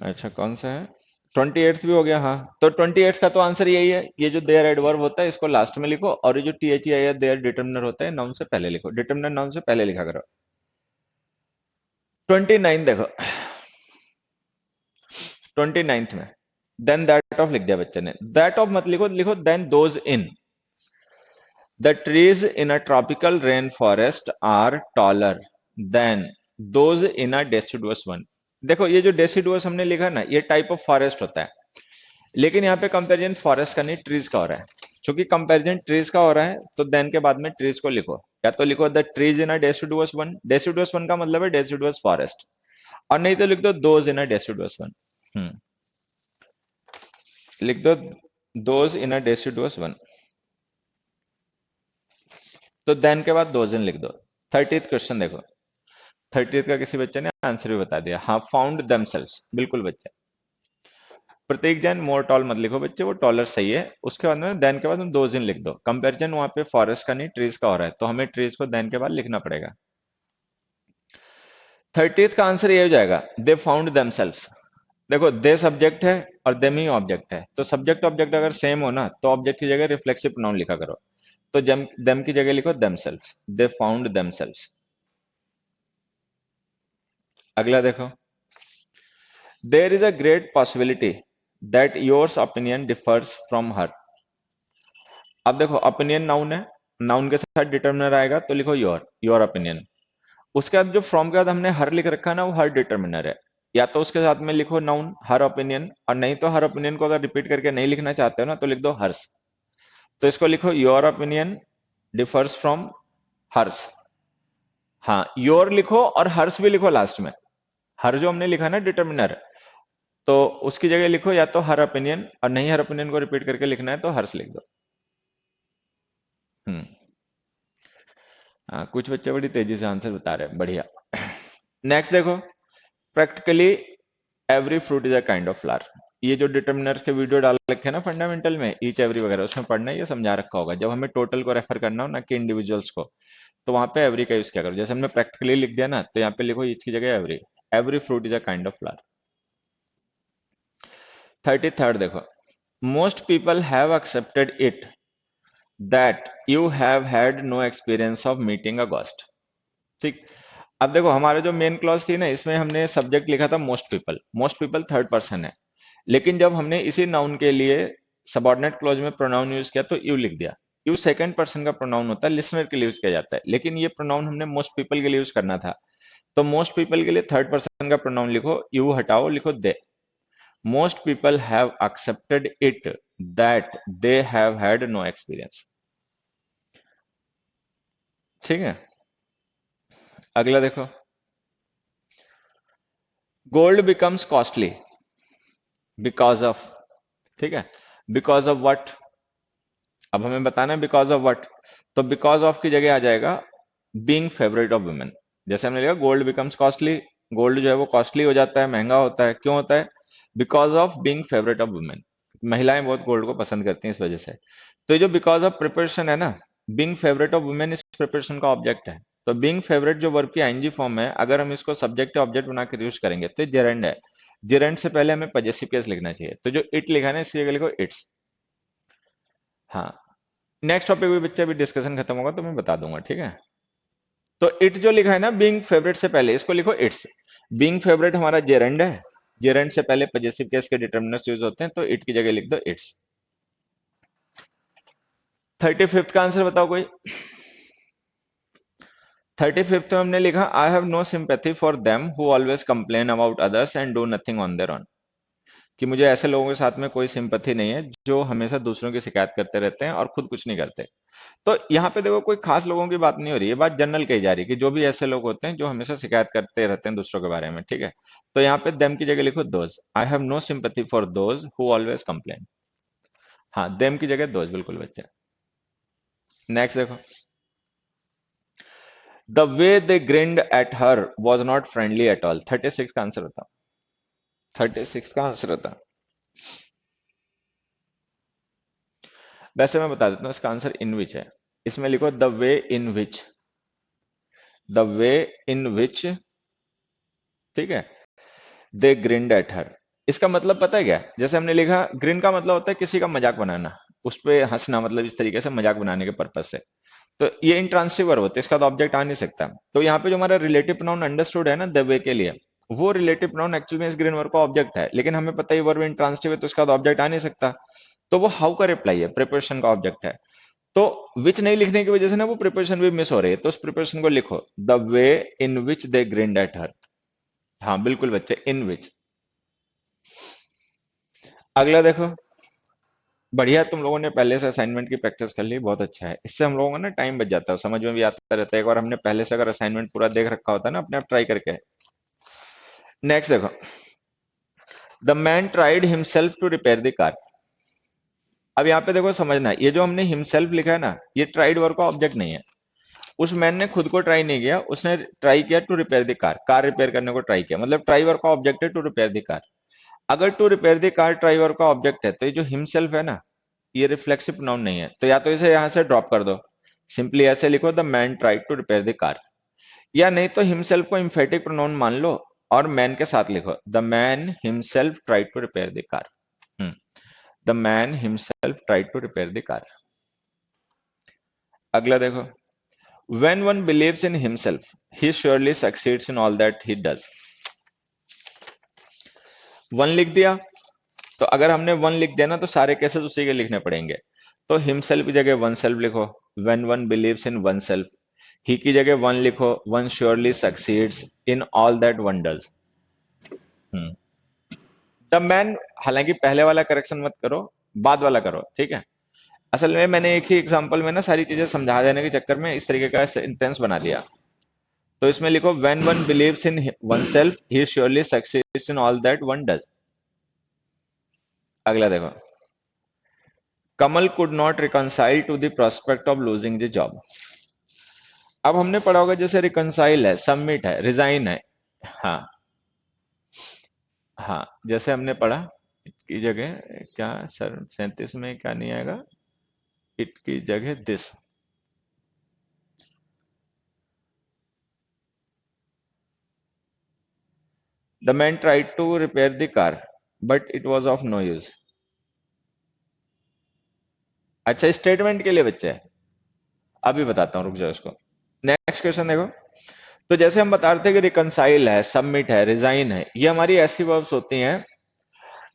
अच्छा कौन सा है, 28 भी हो गया। हाँ, तो 28 का तो आंसर यही है, ये जो देयर एडवर्ब होता है इसको लास्ट में लिखो, और ये जो टी एच ई आई है देयर डिटर्मिनर होता है, नाउन से पहले लिखो, डिटर्मिनर नाउन से पहले लिखा करो। 29 देखो, 29th में देन दैट ऑफ लिख दिया बच्चे ने। दैट ऑफ मत लिखो, लिखो than those in the trees in a tropical rain forest are taller than those in a deciduous one. देखो ये जो डेसिडुअस हमने लिखा ना, ये टाइप ऑफ फॉरेस्ट होता है, लेकिन यहाँ पे कंपैरिजन फॉरेस्ट का नहीं ट्रीज का हो रहा है। क्योंकि कंपैरिजन ट्रीज का हो रहा है तो देन के बाद में ट्रीज को लिखो, या तो लिखो the trees in a deciduous one, deciduous one का मतलब है डेसिडुअस फॉरेस्ट, और नहीं तो लिख दो those in a deciduous one. लिख दो those in a deciduous one, तो देन के बाद दोज इन लिख दो। 30th क्वेश्चन देखो, 30th का किसी बच्चे ने आंसर भी बता दिया। हाँ, फाउंड देमसेल्व्स, बिल्कुल बच्चे। प्रतीक जैन मोर टॉल मत लिखो बच्चे, वो टॉलर सही है, उसके बाद में देन के बाद हम दो दिन लिख दो। कंपैरिजन वहां पे फॉरेस्ट का नहीं ट्रीज का हो रहा है, तो हमें ट्रीज को देन के बाद लिखना पड़ेगा। 30th का आंसर ये हो जाएगा, दे फाउंड देमसेल्व्स। देखो दे सब्जेक्ट है और देम ही ऑब्जेक्ट है, तो सब्जेक्ट ऑब्जेक्ट अगर सेम हो ना तो ऑब्जेक्ट की जगह रिफ्लेक्सिव प्रोनाउन लिखा करो। तो देम की जगह लिखो देमसेल्व्स, दे फाउंड देमसेल्व्स। अगला देखो, there is a great possibility that yours opinion differs from her. अब देखो ओपिनियन नाउन है, नाउन के साथ डिटर्मिनर आएगा तो लिखो योर, योर ओपिनियन। उसके बाद जो फ्रॉम के बाद हमने हर लिख रखा है ना, वो हर डिटर्मिनर है। या तो उसके साथ में लिखो नाउन हर ओपिनियन, और नहीं तो हर ओपिनियन को अगर रिपीट करके नहीं लिखना चाहते हो ना तो लिख दो हर्स। तो इसको लिखो your opinion differs from hers. हाँ, योर लिखो और हर्स भी लिखो लास्ट में। हर जो हमने लिखा ना डिटर्मिनर, तो उसकी जगह लिखो या तो हर ओपिनियन, और नहीं हर ओपिनियन को रिपीट करके लिखना है तो हर्ष लिख दो। हम्म। हाँ, कुछ बच्चे बड़ी तेजी से आंसर बता रहे हैं, बढ़िया। नेक्स्ट देखो, practically every fruit is a kind of flower. ये जो डिटर्मिनर्स के वीडियो डाल रखे हैं ना फंडामेंटल में, ईच एवरी वगैरह, उसमें पढ़ना है, ये समझा रखा होगा। जब हमें टोटल को रेफर करना हो ना कि इंडिविजुअल्स को, तो वहां पे एवरी का यूज क्या करो। जैसे हमने प्रैक्टिकली लिख दिया ना, तो यहाँ पे लिखो ईच की जगह every. Every fruit is a kind of flower. 33rd देखो, most people have accepted it that you have had no experience of meeting a ghost. ठीक। अब देखो हमारे जो मेन क्लॉज थी ना, इसमें हमने सब्जेक्ट लिखा था most people. Most people third person है, लेकिन जब हमने इसी नाउन के लिए सबऑर्डिनेट क्लॉज में प्रोनाउन यूज किया तो यू लिख दिया। यू सेकंड पर्सन का प्रोनाउन होता है, लिसनर के लिए यूज किया जाता है, लेकिन ये प्रोनाउन हमने मोस्ट पीपल के लिए यूज करना था। तो मोस्ट पीपल के लिए थर्ड पर्सन का प्रोनाउन लिखो, यू हटाओ, लिखो they. Most people have accepted it that they have had no experience. ठीक है। अगला देखो, gold becomes costly because of. ठीक है, बिकॉज ऑफ व्हाट। अब हमें बताना है बिकॉज ऑफ व्हाट, तो बिकॉज ऑफ की जगह आ जाएगा बीइंग फेवरेट ऑफ वुमेन। जैसे हमने लिखा गोल्ड बिकम्स कॉस्टली, गोल्ड जो है वो कॉस्टली हो जाता है, महंगा होता है। क्यों होता है? Because of being favourite of women. महिलाएं बहुत गोल्ड को पसंद करती हैं इस वजह से। तो ये जो बिकॉज ऑफ प्रिपरेशन है ना, बीइंग फेवरेट ऑफ वुमेन इस प्रिपरेशन का ऑब्जेक्ट है। तो बीइंग फेवरेट जो वर्ब की आईएनजी फॉर्म है, अगर हम इसको सब्जेक्ट ऑब्जेक्ट बना के यूज करेंगे तो जेरेंड है। जेरेंड से पहले हमें पजेसिव केस लिखना चाहिए, तो जो इट लिखा है ना, इसकी जगह लिखो इट्स। हाँ, नेक्स्ट टॉपिक भी बच्चे अभी डिस्कशन खत्म होगा तो मैं बता दूंगा, ठीक है। तो इट जो लिखा है ना बीइंग फेवरेट से पहले, इसको लिखो इट्स। बीइंग फेवरेट हमारा जेरेंड है, जेरेंड से पहले पजेसिव केस के डिटर्मिनर्स यूज होते हैं, तो इट की जगह लिख दो इट्स। 35th का आंसर बताओ कोई। 35th में हमने लिखा I have no sympathy for them who always complain about others and do nothing on their own. कि मुझे ऐसे लोगों के साथ में कोई सिंपैथी नहीं है जो हमेशा दूसरों की शिकायत करते रहते हैं और खुद कुछ नहीं करते। तो यहाँ पे देखो कोई खास लोगों की बात नहीं हो रही है, बात जनरल कही जा रही है कि जो भी ऐसे लोग होते हैं जो हमेशा शिकायत करते रहते हैं दूसरों के बारे में, ठीक है। तो यहाँ पे देम की जगह लिखो those. I have no sympathy for those who always complain. हाँ, देम की जगह दोज, बिल्कुल बच्चे। नेक्स्ट देखो, the way they grinned at her was not friendly at all. 36 का आंसर बताओ। 36 का आंसर बताओ। वैसे मैं बता देता हूँ, इसका आंसर इन विच है। इसमें लिखो the way in which, the way इन विच, ठीक है, दे ग्रिंड एट हर। इसका मतलब पता है क्या? जैसे हमने लिखा ग्रिन का मतलब होता है किसी का मजाक बनाना, उस पे हंसना, मतलब इस तरीके से मजाक बनाने के पर्पज से। तो ये इंट्रांसिटिव वर्ब होते हैं, इसका तो ऑब्जेक्ट आ नहीं सकता। तो यहाँ पे जो हमारा रिलेटिव प्रोनाउन अंडरस्टूड है ना द वे के लिए, वो रिलेटिव प्रोनाउन एक्चुअली में इस ग्रीन वर्ब का ऑब्जेक्ट है, लेकिन हमें पता है वर्ब इंट्रांसिटिव है तो इसका तो ऑब्जेक्ट आ नहीं सकता। तो वो हाउ का रिप्लाई है, प्रिपरेशन का ऑब्जेक्ट है। तो विच नहीं लिखने की वजह से ना वो प्रिपरेशन भी मिस हो रही है, तो उस प्रिपरेशन को लिखो the way in which they grinned at हर। हाँ बिल्कुल बच्चे, इन विच। अगला देखो, बढ़िया, तुम लोगों ने पहले से असाइनमेंट की प्रैक्टिस कर ली, बहुत अच्छा है। इससे हम लोगों को ना टाइम बच जाता है, समझ में भी आता रहता है। एक बार हमने पहले से अगर असाइनमेंट पूरा देख रखा होता है ना, अपने आप ट्राई करके। नेक्स्ट देखो, the man tried himself to repair the car. अब यहाँ पे देखो समझना, ये जो हमने हिमसेल्फ लिखा है ना, ये ट्राइड वर्ब का ऑब्जेक्ट नहीं है। उस मैन ने खुद को ट्राई नहीं किया, उसने ट्राई किया to repair the car, car repair करने को ट्राई किया, मतलब ट्राई वर्ब का ऑब्जेक्ट है टू रिपेयर द कार। अगर to repair the car try verb का ऑब्जेक्ट है, तो ये जो हिमसेल्फ है ना, ये रिफ्लेक्सिव प्रोनाउन नहीं है, तो या तो इसे यहां से ड्रॉप कर दो, सिंपली ऐसे लिखो the man tried to repair the car. या नहीं तो हिमसेल्फ को इम्फेटिक प्रोनाउन मान लो और मैन के साथ लिखो the man himself tried to repair the car. The man himself tried to repair the car. अगला देखो, when one believes in himself he surely succeeds in all that he does। One लिख दिया, तो अगर हमने वन लिख दिया ना तो सारे केसेस उसी के लिखने पड़ेंगे। तो हिमसेल्फ की जगह वन सेल्फ लिखो, when one believes in oneself। ही की जगह वन लिखो, one surely succeeds in all that one does। The man, हालांकि पहले वाला करेक्शन मत करो, बाद वाला करो, ठीक है। असल में मैंने एक ही एग्जांपल में ना सारी चीजें समझा देने के चक्कर में इस तरीके का सेंटेंस बना दिया। तो इसमें लिखो when one believes in oneself he surely succeeds in all that one does। अगला देखो, Kamal could not reconcile to the prospect of losing the job. अब हमने पढ़ा होगा जैसे रिकंसाइल है, सबमिट है, रिजाइन है। हाँ, हाँ, जैसे हमने पढ़ा की जगह क्या सर 37 में क्या नहीं आएगा, इट की जगह this. The man tried to repair the car but it was of no use. अच्छा, स्टेटमेंट के लिए बच्चे है, अभी बताता हूँ, रुक जाओ इसको। नेक्स्ट क्वेश्चन देखो, तो जैसे हम बता रहे थे कि रिकंसाइल है, सबमिट है, रिजाइन है, ये हमारी ऐसी वर्ब्स होती हैं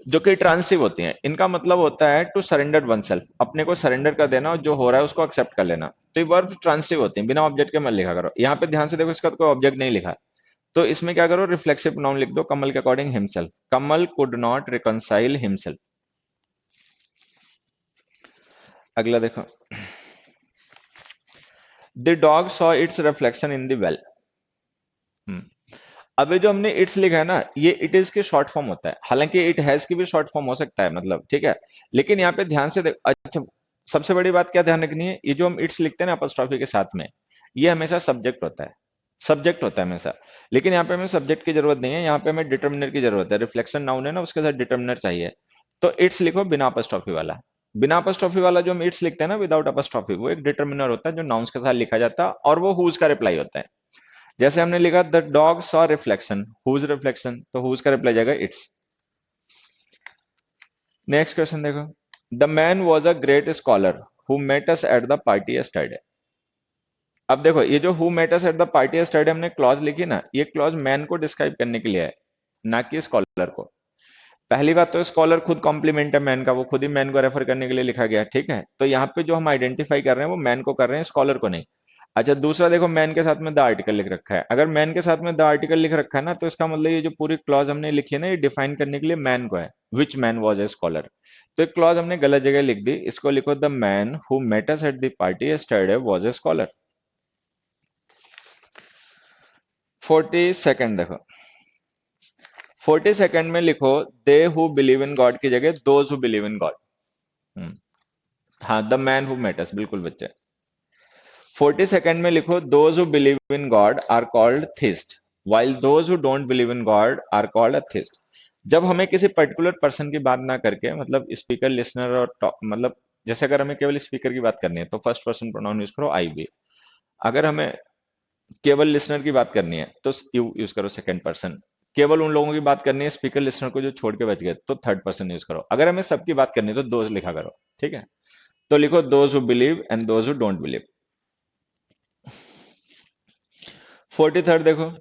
जो कि ट्रांसिटिव होती हैं। इनका मतलब होता है टू सरेंडर वन सेल्फ, अपने को सरेंडर कर देना और जो हो रहा है उसको एक्सेप्ट कर लेना। तो ये वर्ब ट्रांसिटिव होती हैं, बिना ऑब्जेक्ट के मत लिखा करो। यहाँ पे ध्यान से देखो, इसका तो कोई ऑब्जेक्ट नहीं लिखा, तो इसमें क्या करो, रिफ्लेक्सिव प्रोनाउन लिख दो, कमल के according himself. Kamal could not reconcile himself. अगला देखो, the dog saw it's reflection in the well. अब ये जो हमने इट्स लिखा है ना, ये इट इज की शॉर्ट फॉर्म होता है, हालांकि इट हैज की भी शॉर्ट फॉर्म हो सकता है, मतलब ठीक है। लेकिन यहाँ पे ध्यान से अच्छा, सबसे बड़ी बात क्या ध्यान रखनी है, ये जो हम इट्स लिखते हैं ना अपॉस्ट्रोफी के साथ में, ये हमेशा सब्जेक्ट होता है, सब्जेक्ट होता है हमेशा। लेकिन यहाँ पे हमें सब्जेक्ट की जरूरत नहीं है, यहाँ पे हमें डिटर्मिनर की जरूरत है। रिफ्लेक्शन नाउन है ना, उसके साथ डिटर्मिनर चाहिए। तो इट्स लिखो बिना अपॉस्ट्रोफी वाला। बिना अपॉस्ट्रोफी वाला जो हम इट्स लिखते हैं ना विदाउट अपॉस्ट्रोफी, वो एक डिटर्मिनर होता है जो नाउन्स के साथ लिखा जाता है, और वो हुज का रिप्लाई होता है। जैसे हमने लिखा the dog saw reflection, whose reflection, तो हुज का रिप्लाई जाएगा इट्स। नेक्स्ट क्वेश्चन देखो, the man was a great scholar who met us at the party yesterday. अब देखो, ये जो who met us at the party yesterday हमने clause लिखी ना, ये क्लॉज मैन को डिस्क्राइब करने के लिए है, ना कि स्कॉलर को। पहली बात तो स्कॉलर खुद कॉम्प्लीमेंट है मैन का, वो खुद ही मैन को रेफर करने के लिए लिखा गया, ठीक है। तो यहाँ पे जो हम आइडेंटिफाई कर रहे हैं वो मैन को कर रहे हैं, स्कॉलर को नहीं। अच्छा, दूसरा देखो, मैन के साथ में द आर्टिकल लिख रखा है। अगर मैन के साथ में द आर्टिकल लिख रखा है ना, तो इसका मतलब ये जो पूरी क्लॉज हमने लिखी है ना, ये डिफाइन करने के लिए मैन को है, विच मैन वॉज ए स्कॉलर। तो एक क्लॉज हमने गलत जगह लिख दी, इसको लिखो the man who met us at the party yesterday was a scholar. 42nd देखो, 42nd में लिखो they who believe in God की जगह those who believe in God. हाँ, the man who met us, बिल्कुल बच्चे। 42nd में लिखो those who believe in God are called theist while those who don't believe in God are called atheist। जब हमें किसी पर्टिकुलर पर्सन की बात ना करके, मतलब स्पीकर, लिसनर और मतलब जैसे अगर हमें केवल स्पीकर की बात करनी है तो फर्स्ट पर्सन प्रोनाउन यूज करो आई वी। अगर हमें केवल लिसनर की बात करनी है तो यू यूज करो सेकंड पर्सन। केवल उन लोगों की बात करनी है स्पीकर लिसनर को जो छोड़ के बच गए, तो थर्ड पर्सन यूज करो। अगर हमें सबकी बात करनी है तो दोज लिखा करो, ठीक है। तो लिखो those who believe and those who don't believe. 43rd देखो,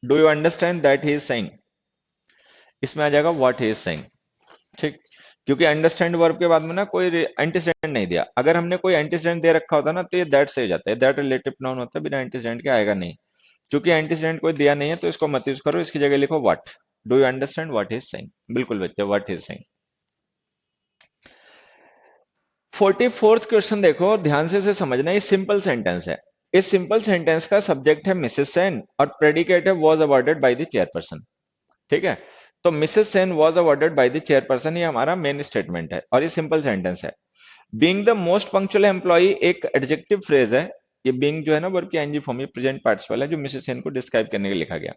do you understand that he is saying. इसमें आ जाएगा व्हाट ही इज सेइंग, ठीक। क्योंकि अंडरस्टैंड वर्ब के बाद में ना कोई एंटीसेडेंट नहीं दिया। अगर हमने कोई एंटीसेडेंट दे रखा होता ना, तो ये दैट से हो जाता है, दैट रिलेटिव नाउन होता है, बिना एंटीसेडेंट के आएगा नहीं। क्योंकि एंटीसेडेंट कोई दिया नहीं है तो इसको मत यूज करो, इसकी जगह लिखो what. Do you understand what he is saying, बिल्कुल बच्चे, what he is saying. 44th question देखो, ध्यान से इसे समझना, ये सिंपल सेंटेंस है। इस सिंपल सेंटेंस का सब्जेक्ट है मिसेस सेन और प्रेडिकेट है was awarded by the chairperson, ठीक है। तो Mrs Sen was awarded by the chairperson, ये हमारा मेन स्टेटमेंट है और ये सिंपल सेंटेंस है। Being the most punctual employee एक एडजेक्टिव फ्रेज है। ये बीइंग जो है ना वर्ब की एनजी फॉर्म में प्रेजेंट पार्टिसिपल है, जो मिसेस सेन को डिस्क्राइब करने के लिए लिखा गया।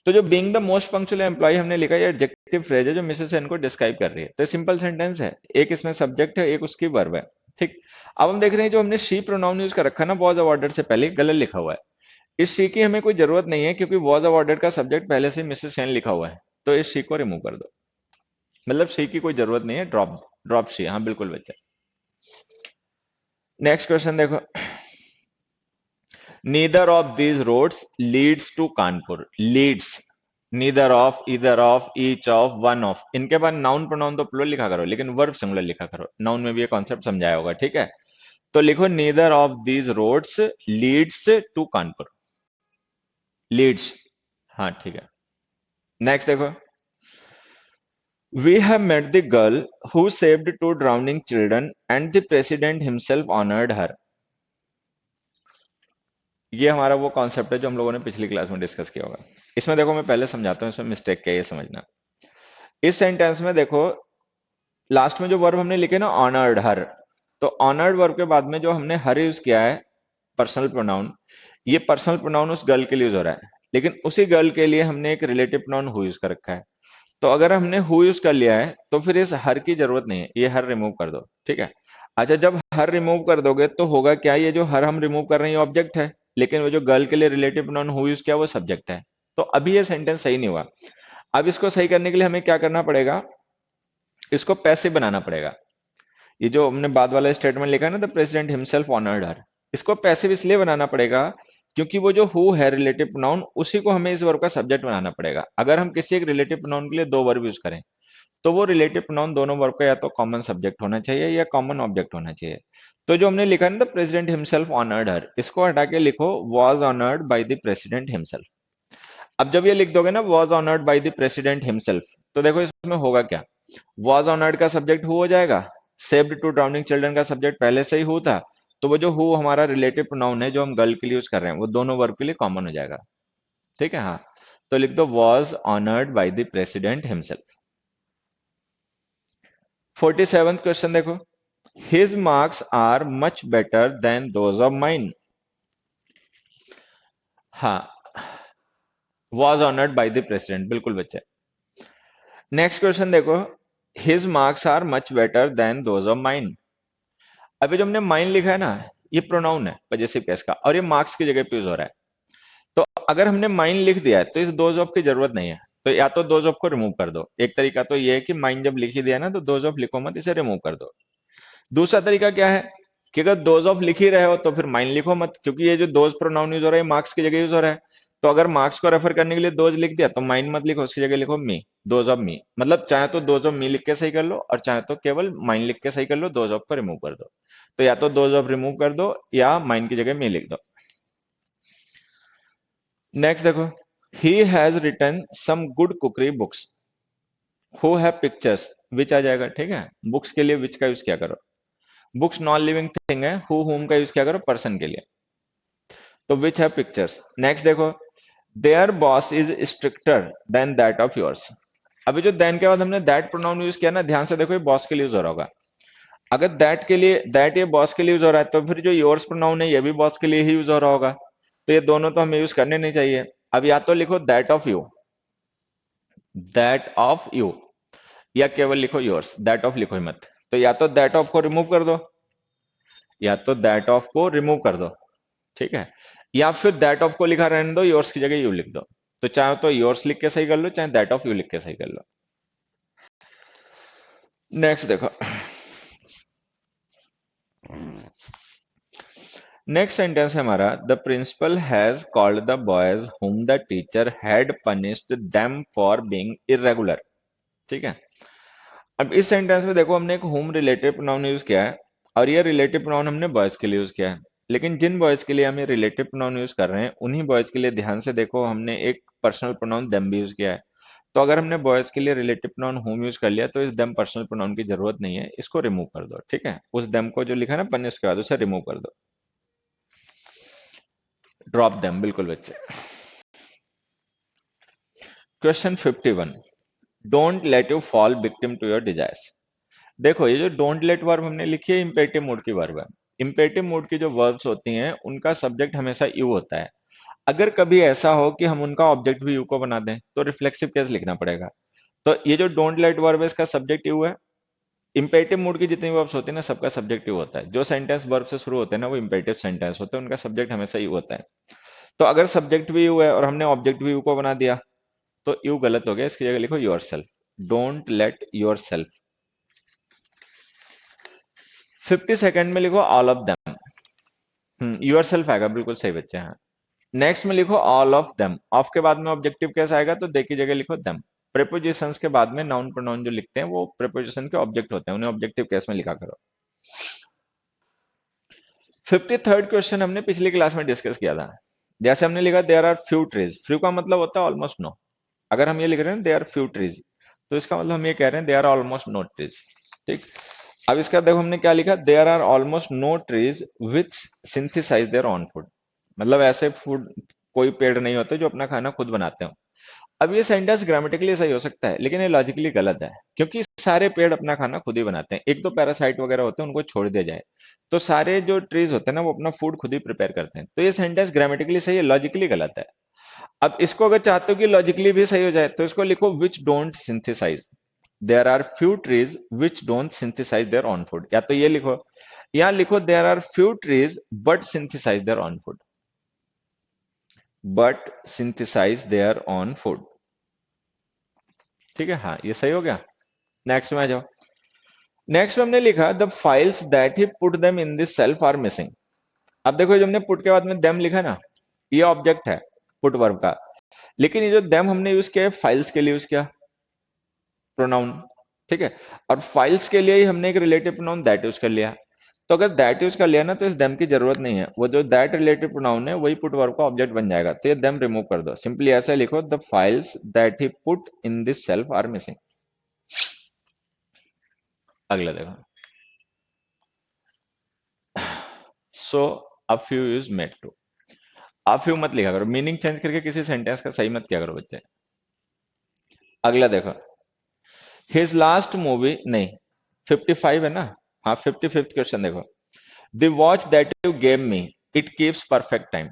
तो जो being the most punctual employee हमने लिखा, ये एडजेक्टिव फ्रेज है जो मिसेस सेन को डिस्क्राइब कर रही है। तो सिंपल सेंटेंस है, एक इसमें सब्जेक्ट है, एक उसकी वर्ब है, ठीक। अब हम देख रहे हैं जो हमने शी प्रोनाउन यूज कर रखा है ना वॉज अवॉर्डेड से पहले, गलत लिखा हुआ है। इस शी की हमें कोई जरूरत नहीं है, क्योंकि वॉज अवॉर्डेड का सब्जेक्ट पहले से मिसेस सेन लिखा हुआ है। तो इस शी को रिमूव कर दो, मतलब शी की कोई जरूरत नहीं है, ड्रॉप ड्रॉप शी। हाँ बिल्कुल बच्चा। नेक्स्ट क्वेश्चन देखो, neither of these roads leads to Kanpur. Leads, neither of, either of, each of, one of, इनके बाद नाउन प्रोनाउन तो प्लूरल लिखा करो, लेकिन वर्ब सिंगुलर लिखा करो। नाउन में भी ये कॉन्सेप्ट समझाया होगा, ठीक है। तो लिखो neither of these roads leads to Kanpur, leads. हाँ ठीक है। नेक्स्ट देखो, we have met the girl who saved two drowning children and the president himself honoured her. ये हमारा वो कॉन्सेप्ट है जो हम लोगों ने पिछली क्लास में डिस्कस किया होगा। इसमें देखो मैं पहले समझाता हूँ, इसमें मिस्टेक क्या है ये समझना। इस सेंटेंस में देखो, लास्ट में जो वर्ब हमने लिखे ना ऑनर्ड हर, तो ऑनर्ड वर्ब के बाद में जो हमने हर यूज किया है पर्सनल प्रोनाउन, ये पर्सनल प्रोनाउन उस गर्ल के लिए यूज हो रहा है, लेकिन उसी गर्ल के लिए हमने एक रिलेटिव प्रोनाउन हु यूज कर रखा है। तो अगर हमने हु यूज कर लिया है तो फिर इस हर की जरूरत नहीं है, ये हर रिमूव कर दो, ठीक है। अच्छा, जब हर रिमूव कर दोगे तो होगा क्या, ये जो हर हम रिमूव कर रहे हैं ये ऑब्जेक्ट है, लेकिन वो जो गर्ल के लिए रिलेटिव प्रोनाउन हु यूज किया वो सब्जेक्ट है। तो अभी ये सेंटेंस सही नहीं हुआ। अब इसको सही करने के लिए हमें क्या करना पड़ेगा, इसको पैसिव बनाना पड़ेगा। ये जो हमने बाद वाला स्टेटमेंट लिखा है ना, द प्रेसिडेंट हिमसेल्फ ऑनर्ड हर, इसको पैसिव इसलिए बनाना पड़ेगा क्योंकि वो जो हु है रिलेटिव प्रोनाउन, उसी को हमें इस वर्ब का सब्जेक्ट बनाना पड़ेगा। अगर हम किसी एक रिलेटिव प्रोनाउन के लिए दो वर्ब यूज करें तो वो रिलेटिव प्रोनाउन दोनों वर्ब का या तो कॉमन सब्जेक्ट होना चाहिए या कॉमन ऑब्जेक्ट होना चाहिए। तो जो हमने लिखा है ना, द प्रेसिडेंट हिमसेल्फ ऑनर्ड हर, इसको हटा के लिखो was honoured by the president himself. अब जब ये लिख दोगे ना was honoured by the president himself, तो देखो इसमें होगा क्या, वाज ऑनर्ड का सब्जेक्ट हु हो जाएगा, सेव्ड टू ड्राउनिंग चिल्ड्रन का सब्जेक्ट पहले से ही हु था, तो वो जो हु हमारा रिलेटिव प्रोनाउन है जो हम गर्ल के लिए यूज कर रहे हैं वो दोनों वर्ब के लिए कॉमन हो जाएगा, ठीक है। हाँ, तो लिख दो was honoured by the president himself. 47th question देखो, his marks are much better than those of mine. हाँ, was honoured by the president, बिल्कुल बच्चे। नेक्स्ट क्वेश्चन देखो, his marks are much better than those of mine. अभी जो हमने mine लिखा है ना, ये प्रोनाउन है पजेसिव केस का, और ये मार्क्स की जगह पे यूज हो रहा है। तो अगर हमने माइन लिख दिया है तो इस दोज ऑफ की जरूरत नहीं है, तो या तो दोज ऑफ को रिमूव कर दो। एक तरीका तो ये है कि माइन जब लिख ही दिया ना तो दोज ऑफ लिखो मत, इसे रिमूव कर दो। दूसरा तरीका क्या है कि अगर दोज ऑफ लिख ही रहे हो तो फिर माइन लिखो मत, क्योंकि ये जो दोज प्रोनाउन यूज हो रहा है मार्क्स की जगह यूज हो रहा है। तो अगर मार्क्स को रेफर करने के लिए दोज लिख दिया तो माइन मत लिखो, उसकी जगह लिखो मी, दोज ऑफ मी। मतलब चाहे तो दोज ऑफ मी लिख के सही कर लो और चाहे तो केवल माइन लिख के सही कर लो, दोज ऑफ को रिमूव कर दो। तो या तो दोज ऑफ रिमूव कर दो या माइन की जगह मी लिख दो। नेक्स्ट देखो, he has written some good cookery books, who have pictures, which आ जाएगा, ठीक है। बुक्स के लिए विच का यूज क्या करो, बुक्स नॉन लिविंग थिंग है, हु हुम का यूज क्या करो पर्सन के लिए, तो विच हैव पिक्चर्स। नेक्स्ट देखो, their boss is stricter than that of yours. अभी जो देन के बाद हमने दैट प्रोनाउन यूज किया ना, ध्यान से देखो ये बॉस के लिए यूज हो रहा होगा। अगर दैट के लिए, दैट ये बॉस के लिए यूज हो रहा है, तो फिर जो योर्स प्रोनाउन है ये भी बॉस के लिए ही यूज हो रहा होगा। तो ये दोनों तो हमें यूज करने नहीं चाहिए। अब या तो लिखो that of you, that of you, या केवल लिखो योर्स, दैट ऑफ लिखो ही मत। तो या तो दैट ऑफ को रिमूव कर दो, या तो दैट ऑफ को रिमूव कर दो, ठीक है। या फिर दैट ऑफ को लिखा रहने दो, योर्स की जगह यू लिख दो। तो चाहे तो योर्स लिख के सही कर लो, चाहे दैट ऑफ यू लिख के सही कर लो। नेक्स्ट देखो, नेक्स्ट सेंटेंस है हमारा, the principal has called the boys whom the teacher had punished them for being irregular, ठीक है। अब इस सेंटेंस में देखो हमने एक होम रिलेटिव प्रोनाउन यूज किया है, और ये रिलेटिव प्रोनाउन हमने बॉयज के लिए यूज किया है। लेकिन जिन बॉयज के लिए हम ये रिलेटिव प्रोनाउन यूज कर रहे हैं उन्हीं बॉयज के लिए ध्यान से देखो हमने एक पर्सनल प्रोनाउन देम भी यूज किया है। तो अगर हमने बॉयज के लिए रिलेटिव प्रोनाउन होम यूज कर लिया तो इस देम पर्सनल प्रोनाउन की जरूरत नहीं है, इसको रिमूव कर दो, ठीक है। उस देम को जो लिखा है ना पनिश के बाद उसे रिमूव कर दो, ड्रॉप देम, बिल्कुल बच्चे। Question 51, don't let you fall victim to your desires. देखो ये जो डोंट लेट वर्ब हमने लिखी है इंपेरेटिव मोड की वर्ब है। इंपेरेटिव मोड की जो वर्ब्स होती हैं उनका सब्जेक्ट हमेशा यू होता है। अगर कभी ऐसा हो कि हम उनका ऑब्जेक्ट भी यू को बना दें तो रिफ्लेक्सिव केस लिखना पड़ेगा। तो ये जो डोंट लेट वर्ब है इसका सब्जेक्ट यू है। इंपेरेटिव मोड की जितनी वर्ब्स होती है ना सबका सब्जेक्ट यू होता है। जो सेंटेंस वर्ब से शुरू होते हैं ना वो इंपेरेटिव सेंटेंस होते हैं, उनका सब्जेक्ट हमेशा यू होता है। तो अगर सब्जेक्ट भी यू है और हमने ऑब्जेक्ट भी यू को बना दिया तो यू गलत हो गया, इसकी जगह लिखो your self, don't let your self. 52nd में लिखो all of them, your self आएगा, बिल्कुल सही बच्चे हैं। नेक्स्ट में लिखो ऑल ऑफ देम, ऑफ के बाद में ऑब्जेक्टिव कैसे आएगा तो दे की जगह लिखो देम। प्रेपोजिशंस के बाद में नाउन प्रोनाउन जो लिखते हैं वो प्रेपोजिशन के ऑब्जेक्ट होते हैं, उन्हें ऑब्जेक्टिव केस में लिखा करो। 53rd क्वेश्चन हमने पिछली क्लास में डिस्कस किया था। जैसे हमने लिखा there are few trees, few का मतलब होता है ऑलमोस्ट नो। अगर हम ये लिख रहे हैं देयर आर फ्यू ट्रीज तो इसका मतलब हम ये कह रहे हैं there are almost no trees, ठीक। अब इसका देखो हमने क्या लिखा, there are almost no trees which synthesize their own food, मतलब ऐसे फूड कोई पेड़ नहीं होते जो अपना खाना खुद बनाते हो। अब ये सेंटेंस ग्रामेटिकली सही हो सकता है लेकिन ये लॉजिकली गलत है, क्योंकि सारे पेड़ अपना खाना खुद ही बनाते हैं, एक दो पैरासाइट वगैरह होते हैं उनको छोड़ दिया जाए तो सारे जो ट्रीज होते हैं ना वो अपना फूड खुद ही प्रिपेयर करते हैं। तो ये सेंटेंस ग्रामेटिकली सही है, लॉजिकली गलत है। अब इसको अगर चाहते हो कि लॉजिकली भी सही हो जाए तो इसको लिखो which don't synthesize, there are few trees which don't synthesize their own food, या तो ये लिखो या लिखो there are few trees but synthesize their own food, but synthesize their own food. ठीक है, हाँ ये सही हो गया। नेक्स्ट में आ जाओ। नेक्स्ट में हमने लिखा the files that he put them in this self are missing. अब देखो जो हमने पुट के बाद में देम लिखा ना, ये ऑब्जेक्ट है पुट वर्ब का, लेकिन ये जो देम हमने यूज किया है फाइल्स के लिए यूज किया प्रोनाउन, ठीक है, और फाइल्स के लिए ही हमने एक रिलेटिव प्रोनाउन दैट यूज कर लिया। तो अगर दैट यूज कर लिया ना तो इस देम की जरूरत नहीं है, वो जो दैट रिलेटिव प्रोनाउन है वही पुट वर्ब का ऑब्जेक्ट बन जाएगा, तो ये देम रिमूव कर दो, सिंपली ऐसा लिखो the files that he put in this self are missing. अगला देखो, so a few is made to, a few मत लिखा करो, मीनिंग चेंज करके किसी सेंटेंस का सही मत किया करो बच्चे। अगला देखो, हिज लास्ट मूवी नहीं, 55 है ना, हाँ 55th क्वेश्चन देखो, the watch that you gave me it keeps perfect time,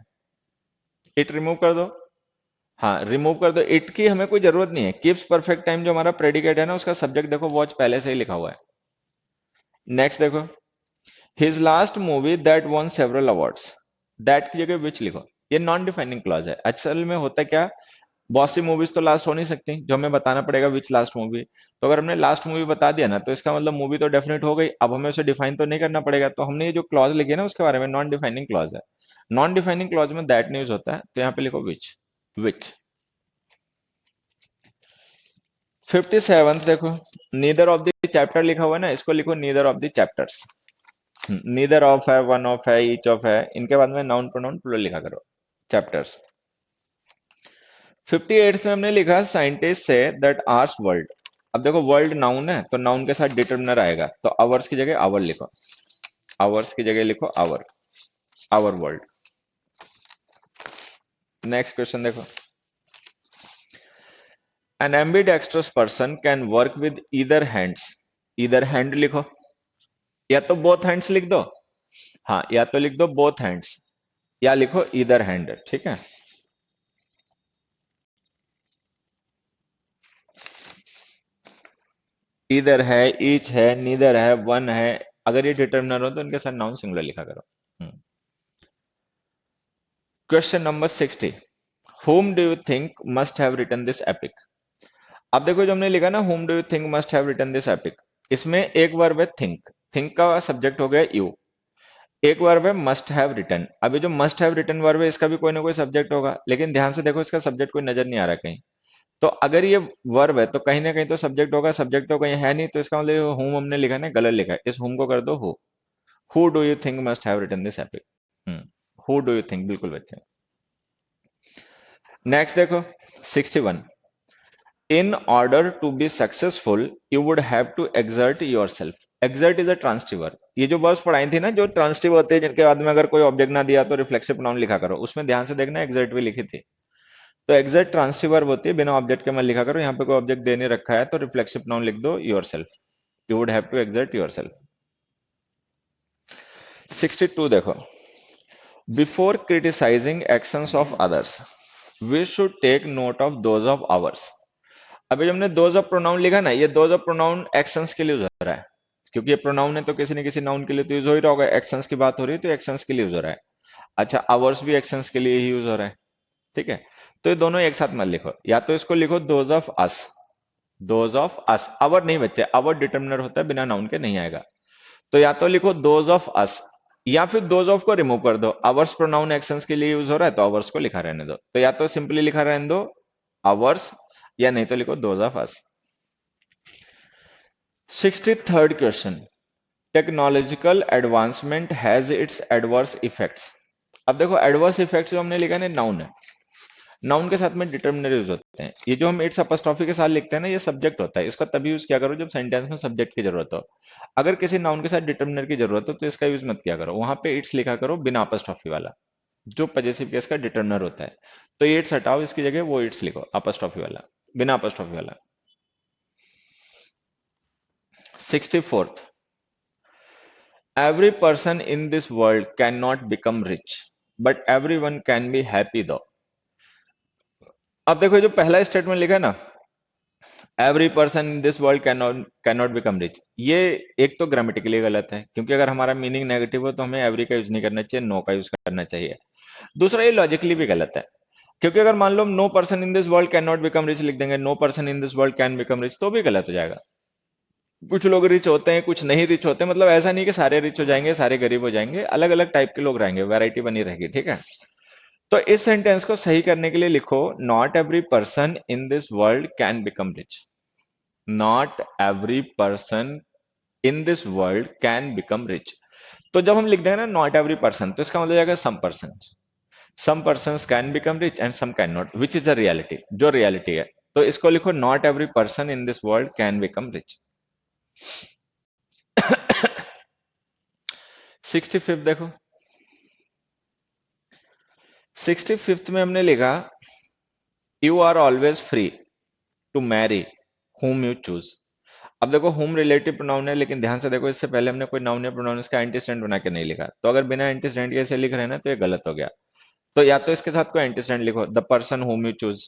it remove कर दो, हाँ रिमूव कर दो, इट की हमें कोई जरूरत नहीं है, कीप्स परफेक्ट टाइम जो हमारा प्रेडिकेट है ना उसका सब्जेक्ट देखो वॉच पहले से ही लिखा हुआ है। नेक्स्ट देखो, his last movie that won several awards, that की जगह विच लिखो, ये नॉन डिफाइनिंग क्लॉज है। असल में होता क्या, बहुत सी मूवीज तो लास्ट हो नहीं सकती, जो हमें बताना पड़ेगा विच लास्ट मूवी, तो अगर हमने लास्ट मूवी बता दिया ना तो इसका मतलब मूवी तो डेफिनेट हो गई, अब हमें उसे डिफाइन तो नहीं करना पड़ेगा, तो हमने ये जो क्लॉज लिखी है ना उसके बारे में नॉन डिफाइनिंग क्लॉज है, नॉन डिफाइनिंग क्लॉज में दैट न्यूज होता है, तो यहाँ पे लिखो विच, विच। 57th देखो, नीदर ऑफ द चैप्टर लिखा हुआ है ना, इसको लिखो neither of the chapters, neither of है, वन ऑफ है, ईच ऑफ है, इनके बाद में नाउन प्रोनाउन प्लूरल लिखा करो, चैप्टर्स। 58th में हमने लिखा scientist say that hours world, अब देखो वर्ल्ड नाउन है तो नाउन के साथ डिटर्मिनर आएगा, तो आवर्स की जगह आवर लिखो, आवर्स की जगह लिखो our, our world. Next question देखो, an ambidextrous person can work with either hands, either hand लिखो या तो बोथ हैंड्स लिख दो, हाँ या तो लिख दो बोथ हैंड्स या लिखो ईदर हैंड, ठीक है। ईदर है, ईच है, नीदर है, वन है, अगर ये डिटर्मिनर हो तो इनके साथ नाउन सिंगुलर लिखा करो। Question number 60, whom do you think must have written this epic। अब देखो जो हमने लिखा ना whom do you think must have written this epic, इसमें एक वर्ब है think, think का सब्जेक्ट हो गया you, एक वर्ब है must have written, अभी जो must have written वर्ब है इसका भी कोई ना कोई सब्जेक्ट होगा, लेकिन ध्यान से देखो इसका सब्जेक्ट कोई नजर नहीं आ रहा कहीं, तो अगर ये वर्ब है तो कहीं ना कहीं तो सब्जेक्ट होगा, सब्जेक्ट तो कहीं है नहीं, तो इसका मतलब whom हमने लिखा है ना गलत लिखा है, इस whom को कर दो who do you think must have written this epic, who do you think, बिल्कुल बच्चे। नेक्स्ट देखो 61, in order to be successful you would have to exert yourself, exert is a transitive, ये जो वर्ब्स पढ़ाई थी ना जो ट्रांसिटिव होते हैं जिनके बाद में अगर कोई ऑब्जेक्ट ना दिया तो रिफ्लेक्सिव प्रोनाउन लिखा करो, उसमें ध्यान से देखना exert भी लिखी थी, तो exert ट्रांसिटिव वर्ब होती है, बिना ऑब्जेक्ट के मत लिखा करो, यहाँ पे कोई ऑब्जेक्ट देने रखा है तो रिफ्लेक्सिव प्रोनाउन लिख दो yourself, you would have to exert yourself। 62 देखो, before criticizing actions of others we should take note of those of ours। अभी जो हमने दोज ऑफ प्रोनाउन लिखा ना, ये दोज ऑफ प्रोनाउन एक्शंस के लिए यूज हो रहा है, क्योंकि ये प्रोनाउन है तो किसी न किसी नाउन के लिए तो यूज हो ही रहा होगा, एक्शंस की बात हो रही है तो एक्शंस के लिए यूज हो रहा है। अच्छा आवर्स भी एक्शंस के लिए ही यूज हो रहा है, ठीक है, तो ये दोनों एक साथ मत लिखो, या तो इसको लिखो those of us, those of us, our नहीं बच्चे, आवर डिटर्मिनर होता है बिना नाउन के नहीं आएगा, तो या तो लिखो दोज ऑफ अस या फिर दोज ऑफ को रिमूव कर दो, आवर्स प्रोनाउन एक्शंस के लिए यूज हो रहा है तो आवर्स को लिखा रहने दो, तो या तो सिंपली लिखा रहने दो आवर्स या नहीं तो लिखो those of us. 63rd question, technological advancement has its adverse effects. अब देखो एडवर्स इफेक्ट्स जो हमने लिखा है नाउन है, नाउन के साथ में डिटर्मिनर यूज होते हैं, ये जो हम इट्स अपॉस्ट्रोफी के साथ लिखते हैं ना ये सब्जेक्ट होता है, इसका तभी यूज किया करो जब सेंटेंस में सब्जेक्ट की जरूरत हो, अगर किसी नाउन के साथ डिटर्मिनर की जरूरत हो तो इसका यूज मत किया करो, वहां पे इट्स लिखा करो बिना अपॉस्ट्रोफी वाला, जो पजेसिव केस का डिटर्मिनर होता है, तो ये इट्स हटाओ, इसकी जगह वो इट्स लिखो अपॉस्ट्रोफी वाला, बिना अपॉस्ट्रोफी वाला। 64th, every person in this world cannot become rich, but everyone can be happy though. अब देखो जो पहला स्टेटमेंट लिखा है ना, every person in this world can not become rich, ये एक तो ग्रामेटिकली गलत है, क्योंकि अगर हमारा मीनिंग नेगेटिव हो तो हमें एवरी का यूज नहीं करना चाहिए, नो का यूज करना चाहिए। दूसरा ये लॉजिकली भी गलत है, क्योंकि अगर मान लो no person in this world can not become rich लिख देंगे, no person in this world can become rich, तो भी गलत हो जाएगा। कुछ लोग रिच होते हैं, कुछ नहीं रिच होते, मतलब ऐसा नहीं कि सारे रिच हो जाएंगे सारे गरीब हो जाएंगे, अलग अलग टाइप के लोग रहेंगे, वैरायटी बनी रहेगी, ठीक है। तो इस सेंटेंस को सही करने के लिए लिखो, not every person in this world can become rich, not every person in this world can become rich. तो जब हम लिख देंगे ना नॉट एवरी पर्सन, तो इसका मतलब जाएगा some person can become rich and some can not, which is the reality, जो रियलिटी है। तो इसको लिखो, not every person in this world can become rich. 65th देखो, 65th में हमने लिखा, you are always free to marry whom you choose। अब देखो whom रिलेटिव प्रोनाउन है, लेकिन ध्यान से देखो, इससे पहले हमने कोई नाउन या प्रोनाउन इसका एंटीस्टैंड बना के नहीं लिखा, तो अगर बिना एंटीस्टैंड के ऐसे लिख रहे हैं ना तो ये गलत हो गया। तो या तो इसके साथ कोई एंटीस्टैंड लिखो, the person whom you choose,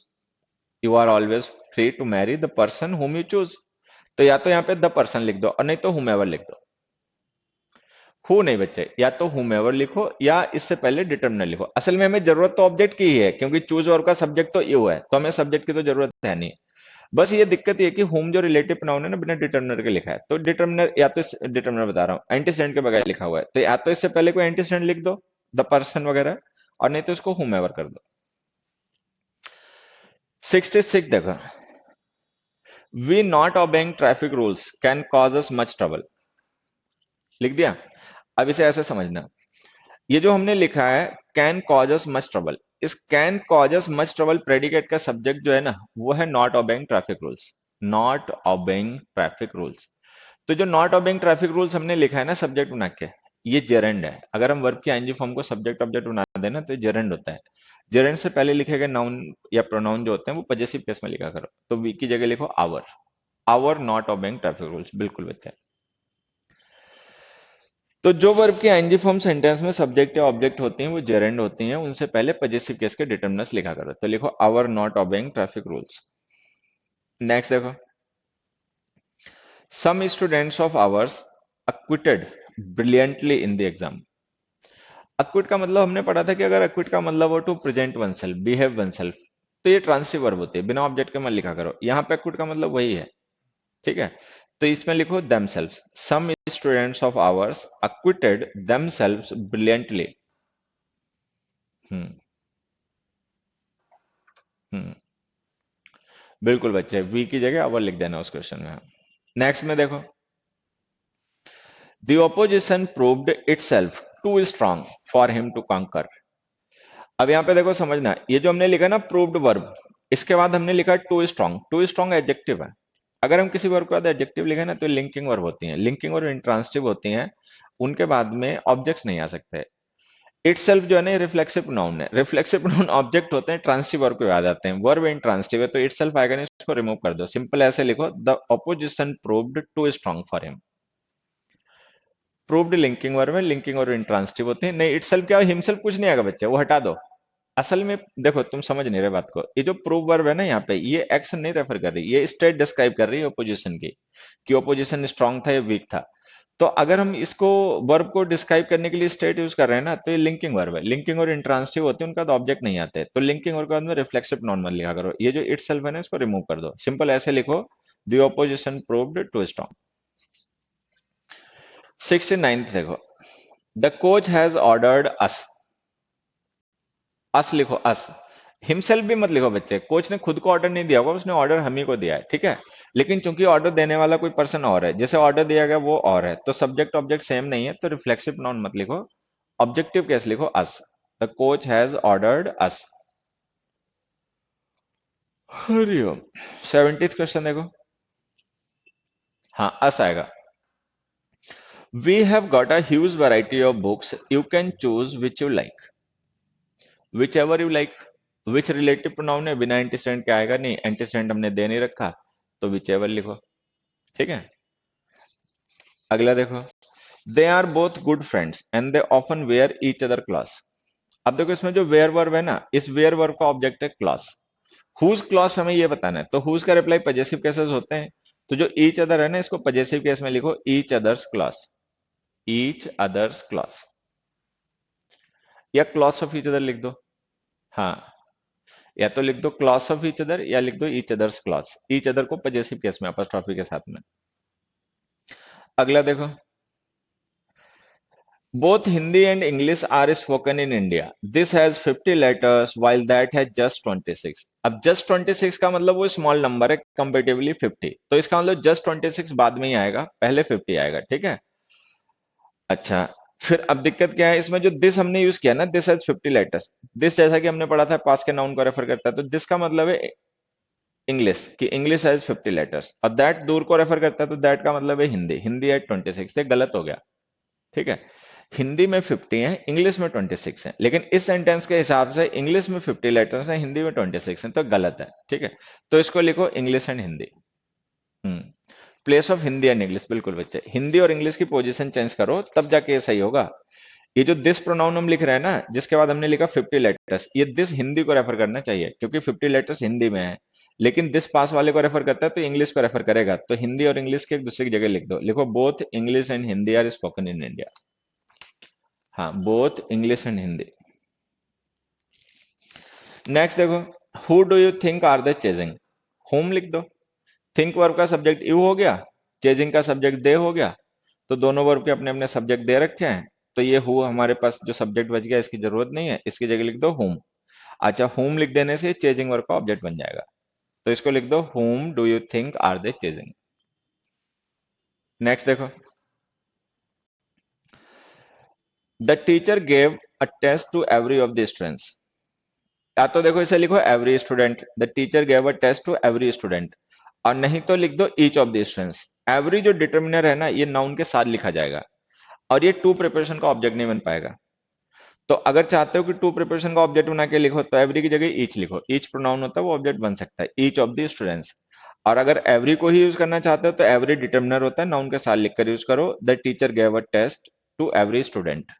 you are always free to marry the person whom you choose। तो या तो यहाँ पे द पर्सन लिख दो, और नहीं तो whomever लिख दो। हु नहीं बच्चे, या तो whomever लिखो या इससे पहले डिटर्मिनर लिखो। असल में हमें जरूरत तो ऑब्जेक्ट की ही है, क्योंकि चूज वर्ब का सब्जेक्ट तो यू है, तो हमें सब्जेक्ट की तो जरूरत है नहीं। बस ये दिक्कत ये कि होम जो रिलेटिव प्रोनाउन है ना, बिना डिटर्मिनर के लिखा है, तो डिटर्मिनर या तो डिटर्मिनर बता रहा हूँ एंटीस्टैंड के बगैर लिखा हुआ है, तो या तो इससे पहले कोई एंटीस्टैंड लिख दो, द पर्सन वगैरह, और नहीं तो इसको हुमेवर कर दो। 66 देखो, we not obeying traffic rules can cause us much trouble, लिख दिया। अब इसे ऐसे समझना, ये जो हमने लिखा है can cause us much trouble, इस can cause us much trouble predicate का सब्जेक्ट जो है ना, वो है not obeying traffic rules, not obeying traffic rules. तो जो नॉट ओबेइंग ट्रैफिक रूल्स हमने लिखा है ना सब्जेक्ट बना के, ये जेरेंड है। अगर हम वर्ब की आईएनजी फॉर्म को सब्जेक्ट ऑब्जेक्ट बना देना तो जेरेंड होता है। जेरेंड से पहले लिखे गए नाउन या प्रोनाउन जो होते हैं वो पजेसिव केस में लिखा करो, तो वी की जगह लिखो our, our not obeying traffic rules, बिल्कुल बच्चे। तो जो वर्ब की आईएनजी फॉर्म सेंटेंस में सब्जेक्ट या ऑब्जेक्ट होती हैं वो जेरेंड होती हैं, उनसे पहले पजेसिव केस के डिटर्मिनर्स लिखा करो, तो लिखो our not obeying traffic rules. Next देखो, some students of ours acquitted brilliantly in the exam। Acquit का मतलब हमने पढ़ा था कि अगर अक्विट का मतलब हो to present oneself, behave oneself, तो ये ट्रांसिटिव वर्ब होती है, बिना ऑब्जेक्ट के मत लिखा करो। यहाँ पे अक्विट का मतलब वही है, ठीक है। तो इसमें लिखो themselves, some students of ours acquitted themselves brilliantly। हम्म हम्म बिल्कुल बच्चे, वी की जगह अवर लिख देना उस क्वेश्चन में। नेक्स्ट में देखो, the opposition proved itself too strong for him to conquer। अब यहां पे देखो समझना, ये जो हमने लिखा ना प्रूव्ड वर्ब, इसके बाद हमने लिखा too strong, too strong adjective है। अगर हम किसी वर्ब के बाद एडजेक्टिव लिखे ना तो लिंकिंग वर्ब होती हैं, लिंकिंग और इंट्रांसिटिव होती हैं, उनके बाद में ऑब्जेक्ट्स नहीं आ सकते। इटसेल्फ जो है ना रिफ्लेक्सिव प्रोनाउन है, रिफ्लेक्सिव प्रोनाउन ऑब्जेक्ट होते हैं, ट्रांसिटिव वर्ब के बाद आते हैं, वर्ब इंट्रांसिटिव है, तो इटसेल्फ आएगा नहीं, इसको रिमूव कर दो, सिंपल ऐसे लिखो, the opposition proved too strong for him. Proved linking verb है, लिंकिंग और इंट्रांसिटिव होते हैं। नहीं इटसेल्फ क्या, हिमसेल्फ कुछ नहीं आएगा बच्चे, वो हटा दो। असल में देखो तुम समझ नहीं रहे बात को, ये जो प्रूव वर्ब है ना यहाँ पे, ये एक्शन नहीं रेफर कर रही, ये स्टेट डिस्क्राइब कर रही है ओपोजिशन की, कि ओपोजिशन स्ट्रांग था या वीक था। तो अगर हम इसको वर्ब को डिस्क्राइब करने के लिए स्टेट यूज कर रहे हैं ना, तो ये लिंकिंग वर्ब है, लिंकिंग और इंट्रांसिटिव होते हैं, उनका तो ऑब्जेक्ट नहीं आते, तो लिंकिंग वर्ब के बाद में रिफ्लेक्सिव प्रोनाउन मत लिखा करो, ये जो इटसेल्फ है ना इसको रिमूव कर दो, सिंपल ऐसे लिखो, the opposition proved too strong. 69 देखो, the coach has ordered us लिखो, अस, हिमसेल्फ भी मत लिखो बच्चे, कोच ने खुद को ऑर्डर नहीं दिया होगा, उसने ऑर्डर हम ही को दिया है, ठीक है। लेकिन चूंकि ऑर्डर देने वाला कोई पर्सन और है, जैसे ऑर्डर दिया गया वो और है, तो सब्जेक्ट ऑब्जेक्ट सेम नहीं है, तो रिफ्लेक्सिव प्रोनाउन मत लिखो, ऑब्जेक्टिव केस लिखो us, the coach has ordered us. Hariom. 70th question देखो, हाँ अस आएगा, we have got a huge variety of books, you can choose which you like, which ever you like, which relative pronoun है, बिना एंटीस्टैंड के आएगा नहीं, एंटीस्टैंड हमने दे नहीं रखा, तो विच एवर लिखो, ठीक है। अगला देखो, they are both good friends and they often wear each other cloth. अब देखो इसमें जो वेयर वर्ब है ना, इस वेयर वर्ब का ऑब्जेक्ट है क्लॉथ। हुज क्लॉथ हमें ये बताना है, तो हुज का रिप्लाई पजेसिव केसेस होते हैं। तो जो ईच अदर है ना, इसको पजेसिव केस में लिखो each others cloth, each others cloth, या क्लॉथ्स ऑफ ईच अदर लिख दो। हाँ, या तो लिख दो क्लॉथ्स ऑफ ईच अदर या लिख दो each others clothes, each other को पजेसिव केस में अपॉस्ट्रोफी के साथ में। अगला देखो, both Hindi and English are spoken in India. This has 50 letters while that has just 26. अब just 26 का मतलब वो स्मॉल नंबर है कंपेरेटिवली 50, तो इसका मतलब just 26 बाद में ही आएगा, पहले 50 आएगा, ठीक है। अच्छा, फिर अब दिक्कत क्या है इसमें, जो दिस हमने यूज किया ना, दिस हैज 50 लेटर्स। दिस जैसा कि हमने पढ़ा था पास के नाउन को रेफर करता है, तो दिस का मतलब है इंग्लिश, कि इंग्लिश हैज 50 लेटर्स, और दैट दूर को रेफर करता है, तो दैट का मतलब है हिंदी, हिंदी एट 26। ये गलत हो गया, ठीक है। हिंदी में 50 है, इंग्लिश में 26 है, लेकिन इस सेंटेंस के हिसाब से इंग्लिश में 50 लेटर्स हैं, हिंदी में 26 हैं, तो गलत है, ठीक है। तो इसको लिखो English and Hindi. Place of Hindi and English, बिल्कुल बच्चे, हिंदी और इंग्लिश की पोजीशन चेंज करो, तब जाके ये सही होगा। ये जो दिस प्रोनाउन हम लिख रहे हैं ना, जिसके बाद हमने लिखा 50 लेटर्स, ये दिस हिंदी को रेफर करना चाहिए, क्योंकि 50 लेटर्स हिंदी में है। लेकिन दिस पास वाले को रेफर करता है, तो इंग्लिश को रेफर करेगा, तो हिंदी और इंग्लिश के एक दूसरे की जगह लिख दो, लिखो both English and Hindi are spoken in India. हाँ, both English and Hindi. Next देखो, who do you think are the chasing, whom लिख दो। थिंक वर्ब का सब्जेक्ट यू हो गया, चेजिंग का सब्जेक्ट दे हो गया, तो दोनों वर्ब के अपने अपने सब्जेक्ट दे रखे हैं, तो ये हु हमारे पास जो सब्जेक्ट बच गया, इसकी जरूरत नहीं है, इसकी जगह लिख दो होम। अच्छा, होम लिख देने से चेजिंग वर्ब का ऑब्जेक्ट बन जाएगा, तो इसको लिख दो whom do you think are they chasing. Next देखो, the teacher gave a test to every of the students. या तो देखो इसे लिखो every student, the teacher gave a test to every student, और नहीं तो लिख दो each of the students. Every जो डिटर्मिनर है ना, ये नाउन के साथ लिखा जाएगा, और ये टू प्रिपरेशन का ऑब्जेक्ट नहीं बन पाएगा। तो अगर चाहते हो कि टू प्रिपरेशन का ऑब्जेक्ट बना के लिखो, तो एवरी की जगह ईच लिखो, ईच प्रोनाउन होता है वो ऑब्जेक्ट बन सकता है, ईच ऑफ द स्टूडेंट्स। और अगर एवरी को ही यूज करना चाहते हो, तो एवरी डिटर्मिनर होता है, नाउन के साथ लिखकर यूज करो, the teacher gave a test to every student.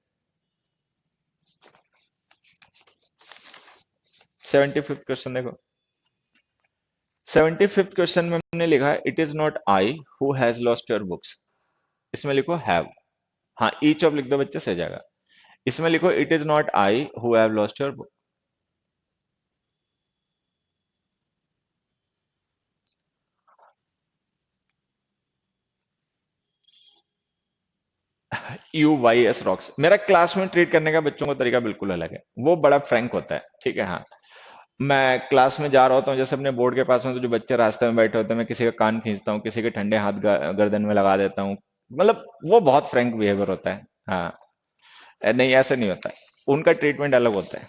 75th question देखो, 75th क्वेश्चन में हमने लिखा है it is not I who has lost your books, इसमें लिखो हैव। हाँ, ईच ऑफ लिख दो बच्चे, सही जाएगा। इसमें लिखो it is not I who have lost your book. यू वाई एस रॉक्स, मेरा क्लास में ट्रीट करने का बच्चों का तरीका बिल्कुल अलग है, वो बड़ा फ्रैंक होता है, ठीक है। हाँ, मैं क्लास में जा रहा होता हूँ, जैसे अपने बोर्ड के पास में, तो जो बच्चे रास्ते में बैठे होते हैं, मैं किसी का कान खींचता हूँ, किसी के ठंडे हाथ गर्दन में लगा देता हूँ, मतलब वो बहुत फ्रैंक बिहेवियर होता है। हाँ, नहीं ऐसा नहीं होता है, उनका ट्रीटमेंट अलग होता है।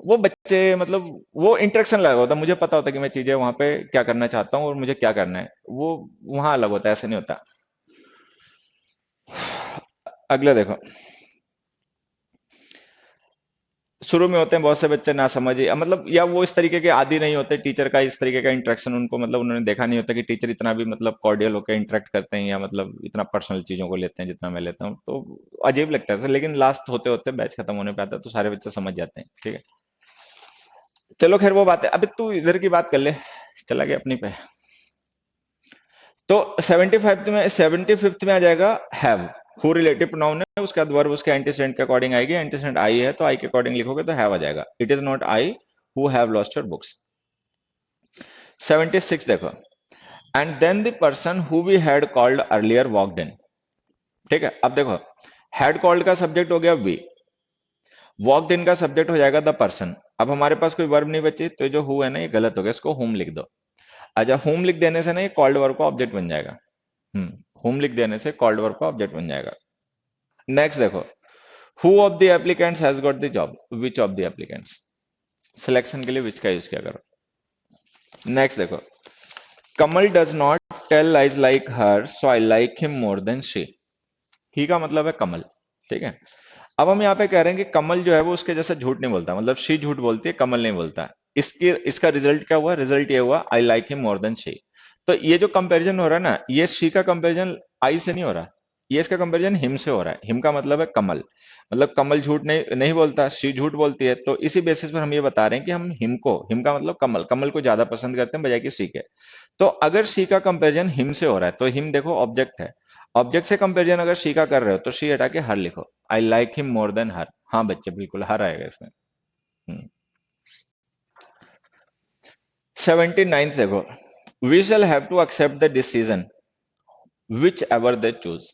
वो बच्चे मतलब वो इंटरेक्शन अलग होता है, मुझे पता होता है कि मैं चीजें वहां पे क्या करना चाहता हूँ और मुझे क्या करना है, वो वहां अलग होता है, ऐसा नहीं होता। अगला देखो, शुरू में होते हैं बहुत से बच्चे ना समझे, मतलब या वो इस तरीके के आदी नहीं होते, टीचर का इस तरीके का इंटरेक्शन उनको, मतलब उन्होंने देखा नहीं होता कि टीचर इतना भी मतलब कॉर्डियल होकर इंटरेक्ट करते हैं, या मतलब इतना पर्सनल चीजों को लेते हैं जितना मैं लेता हूँ, तो अजीब लगता है। लेकिन लास्ट होते होते बैच खत्म होने पे आता है, तो सारे बच्चे समझ जाते हैं, ठीक है। चलो खैर वो बात है, अभी तू इधर की बात कर ले, चला गया अपनी पे। तो 75 में आ जाएगा हैव, हु रिलेटिव प्रोनाउन है, उसके बाद वर्ब उसके एंटीसेडेंट के अकॉर्डिंग आएगी, एंटीसेडेंट आई है तो आई के अकॉर्डिंग लिखोगे तो हैव आ जाएगा, it is not I who have lost your books. 76 देखो, and then the person who we had called earlier walked in. ठीक है, अब देखो, हैड कॉल्ड का सब्जेक्ट हो गया वी, वॉकड इन का सब्जेक्ट हो जाएगा द पर्सन। अब हमारे पास कोई वर्ब नहीं बची, तो जो हु है ना, ये गलत हो गया, इसको हुम लिख दो। अच्छा, होम लिख देने से ना ये कॉल्ड वर्ब का ऑब्जेक्ट बन जाएगा। होम लिख देने से कॉल्ड वर्ब का ऑब्जेक्ट बन जाएगा। नेक्स्ट देखो, who of the applicants has got the job, which of the applicants, selection के लिए विच का यूज किया करो। नेक्स्ट देखो, Kamal does not tell lies like her so I like him more than she. He का मतलब है कमल, ठीक है। अब हम यहाँ पे कह रहे हैं कि कमल जो है वो उसके जैसा झूठ नहीं बोलता, मतलब शी झूठ बोलती है, कमल नहीं बोलता। इसके इसका रिजल्ट क्या हुआ, रिजल्ट ये हुआ आई like him more than she. तो ये जो कंपैरिजन हो रहा है ना, ये शी का कंपैरिजन आई से नहीं हो रहा, ये इसका कंपैरिजन हिम से हो रहा है। हिम का मतलब है कमल, मतलब कमल झूठ नहीं नहीं बोलता, शी झूठ बोलती है, तो इसी बेसिस पर हम ये बता रहे हैं कि हम हिम का मतलब कमल, कमल को ज्यादा पसंद करते हैं बजाय कि शी के। तो अगर शी का कंपैरिजन हिम से हो रहा है तो हिम देखो ऑब्जेक्ट है, ऑब्जेक्ट से कंपैरिजन अगर शी का कर रहे हो तो शी हटा के हर लिखो, I like him more than her. हाँ बच्चे बिल्कुल हर आएगा इसमें। 79th देखो, we shall have to accept the decision which ever they choose.